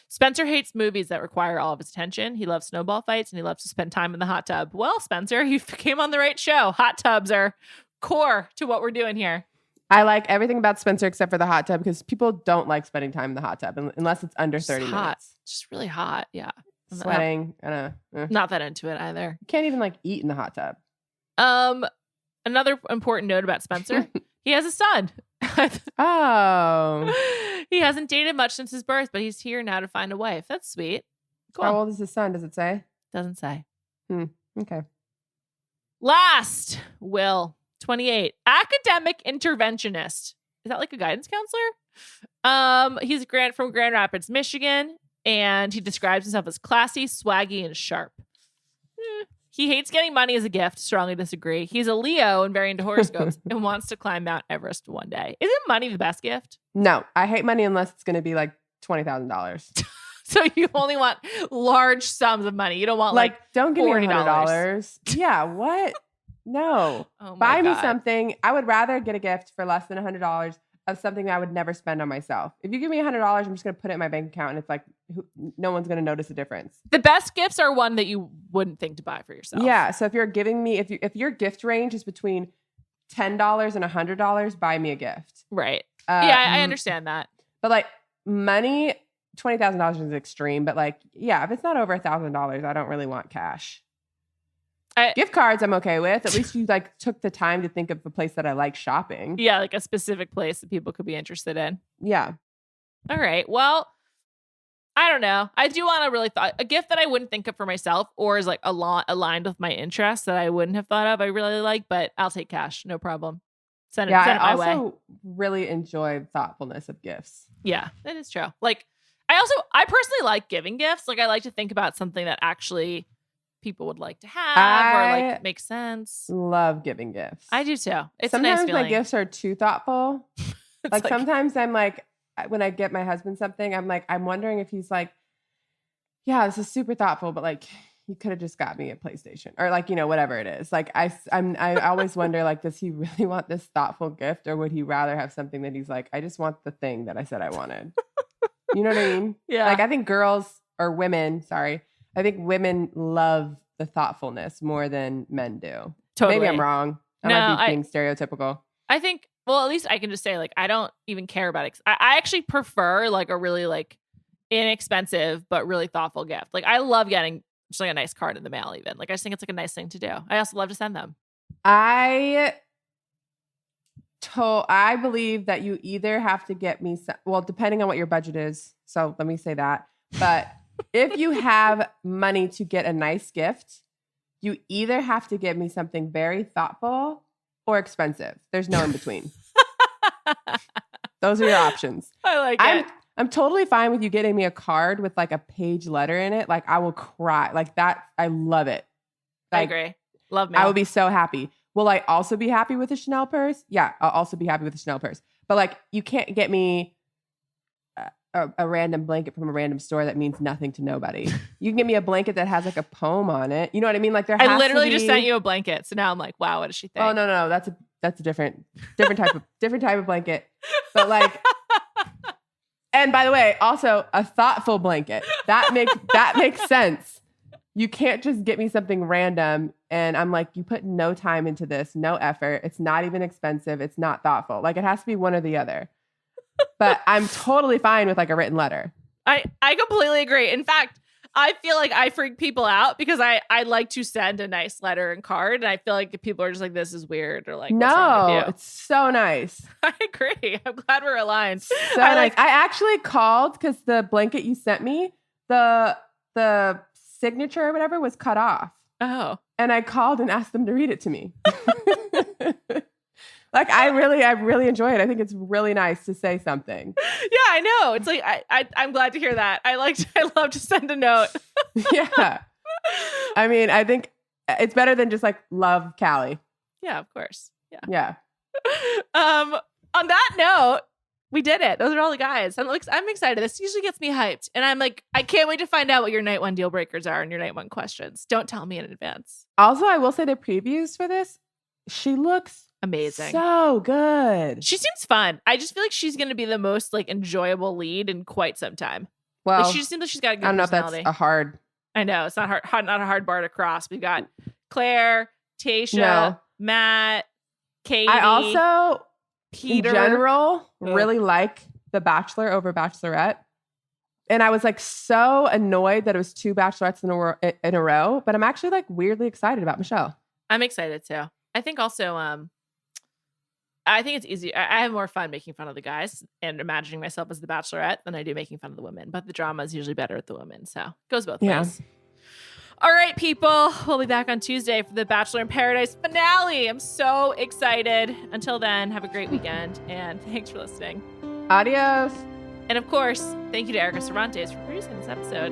Speaker 2: Spencer hates movies that require all of his attention. He loves snowball fights and he loves to spend time in the hot tub. Well, Spencer, you came on the right show. Hot tubs are core to what we're doing here.
Speaker 3: I like everything about Spencer except for the hot tub because people don't like spending time in the hot tub unless it's under 30 minutes.
Speaker 2: Just really hot. Yeah.
Speaker 3: Sweating.
Speaker 2: Not that into it either.
Speaker 3: You can't even like eat in the hot tub.
Speaker 2: Another important note about Spencer. He has a son.
Speaker 3: Oh.
Speaker 2: He hasn't dated much since his birth, but he's here now to find a wife. That's sweet.
Speaker 3: Cool. How old is his son? Does it say?
Speaker 2: Doesn't say.
Speaker 3: Okay.
Speaker 2: Last, Will, 28. Academic interventionist. Is that like a guidance counselor? He's from Grand Rapids, Michigan, and he describes himself as classy, swaggy, and sharp. He hates getting money as a gift. Strongly disagree. He's a Leo and very into horoscopes and wants to climb Mount Everest one day. Isn't money the best gift?
Speaker 3: No, I hate money unless it's going to be like $20,000.
Speaker 2: So you only want large sums of money. You don't want like
Speaker 3: don't give me $100. Yeah, what? No.
Speaker 2: Oh
Speaker 3: Buy me something. I would rather get a gift for less than $100 of something that I would never spend on myself. If you give me $100, I'm just going to put it in my bank account and it's like no one's going to notice the difference.
Speaker 2: The best gifts are one that you wouldn't think to buy for yourself.
Speaker 3: Yeah, so if you're giving me if your gift range is between $10 and $100, buy me a gift.
Speaker 2: Right. Yeah, I understand that.
Speaker 3: But like money, $20,000 is extreme, but like yeah, if it's not over $1,000, I don't really want cash. Gift cards I'm okay with. At least you like took the time to think of a place that I like shopping.
Speaker 2: Yeah, like a specific place that people could be interested in.
Speaker 3: Yeah.
Speaker 2: All right. Well, I don't know. I do want to really a gift that I wouldn't think of for myself or is like a lot aligned with my interests that I wouldn't have thought of. I really like, but I'll take cash. No problem. Send it my way. I also
Speaker 3: really enjoy thoughtfulness of gifts.
Speaker 2: Yeah, that is true. Like I personally like giving gifts. Like I like to think about something that actually people would like to have or like make sense.
Speaker 3: Love giving gifts.
Speaker 2: I do too. It's
Speaker 3: sometimes
Speaker 2: a nice feeling.
Speaker 3: My gifts are too thoughtful. like sometimes I'm like, when I get my husband something, I'm like, I'm wondering if he's like, yeah, this is super thoughtful, but like you could have just got me a PlayStation or like, whatever it is. Like I always wonder, like, does he really want this thoughtful gift or would he rather have something that he's like, I just want the thing that I said I wanted. You know what I mean?
Speaker 2: Yeah.
Speaker 3: Like I think I think women love the thoughtfulness more than men do.
Speaker 2: Totally.
Speaker 3: Maybe I'm wrong. I might be being stereotypical.
Speaker 2: I think, well, at least I can just say, like, I don't even care about it. I actually prefer, like, a really, like, inexpensive but really thoughtful gift. Like, I love getting just, like, a nice card in the mail, even. Like, I just think it's, like, a nice thing to do. I also love to send them.
Speaker 3: I believe that you either have to get me well, depending on what your budget is. So let me say that. But if you have money to get a nice gift, you either have to give me something very thoughtful or expensive. There's no in between. Those are your options.
Speaker 2: I like it.
Speaker 3: I'm totally fine with you getting me a card with like a page letter in it. Like I will cry. Like that. I love it. Like,
Speaker 2: I agree. Love mail.
Speaker 3: I would be so happy. Will I also be happy with a Chanel purse? Yeah, I'll also be happy with a Chanel purse. But like you can't get me a random blanket from a random store that means nothing to nobody. You can give me a blanket that has like a poem on it. You know what I mean? Like
Speaker 2: I literally just sent you a blanket, so now I'm like, wow, what does she think?
Speaker 3: Oh no, that's a different type of blanket. But like, and by the way, also a thoughtful blanket that makes sense. You can't just get me something random and I'm like, you put no time into this, no effort. It's not even expensive. It's not thoughtful. Like it has to be one or the other. But I'm totally fine with like a written letter.
Speaker 2: I completely agree. In fact, I feel like I freak people out because I like to send a nice letter and card. And I feel like if people are just like, this is weird or like, what's wrong with you?
Speaker 3: It's so nice.
Speaker 2: I agree. I'm glad we're aligned.
Speaker 3: So nice. I actually called because the blanket you sent me, the signature or whatever was cut off.
Speaker 2: Oh.
Speaker 3: And I called and asked them to read it to me. Like, I really enjoy it. I think it's really nice to say something.
Speaker 2: Yeah, I know. It's like, I'm glad to hear that. I love to send a note.
Speaker 3: Yeah. I mean, I think it's better than just like love Callie.
Speaker 2: Yeah, of course.
Speaker 3: Yeah.
Speaker 2: On that note, we did it. Those are all the guys. I'm excited. This usually gets me hyped. And I'm like, I can't wait to find out what your night one deal breakers are and your night one questions. Don't tell me in advance.
Speaker 3: Also, I will say the previews for this, she looks
Speaker 2: amazing.
Speaker 3: So good.
Speaker 2: She seems fun. I just feel like she's going to be the most like enjoyable lead in quite some time.
Speaker 3: Well,
Speaker 2: like, she just seems like she's got a good
Speaker 3: I don't know
Speaker 2: personality.
Speaker 3: if that's a hard.
Speaker 2: I know it's not a hard bar to cross. We've got Claire, Tayshia, Matt, Katie.
Speaker 3: I also,
Speaker 2: Peter,
Speaker 3: in general, really like The Bachelor over Bachelorette. And I was like so annoyed that it was 2 Bachelorettes in a row, but I'm actually like weirdly excited about Michelle.
Speaker 2: I'm excited too. I think also, I think it's easy. I have more fun making fun of the guys and imagining myself as the Bachelorette than I do making fun of the women. But the drama is usually better with the women, so it goes both ways. All right, people. We'll be back on Tuesday for the Bachelor in Paradise finale. I'm so excited. Until then, have a great weekend, and thanks for listening.
Speaker 3: Adios.
Speaker 2: And of course, thank you to Erika Cervantes for producing this episode.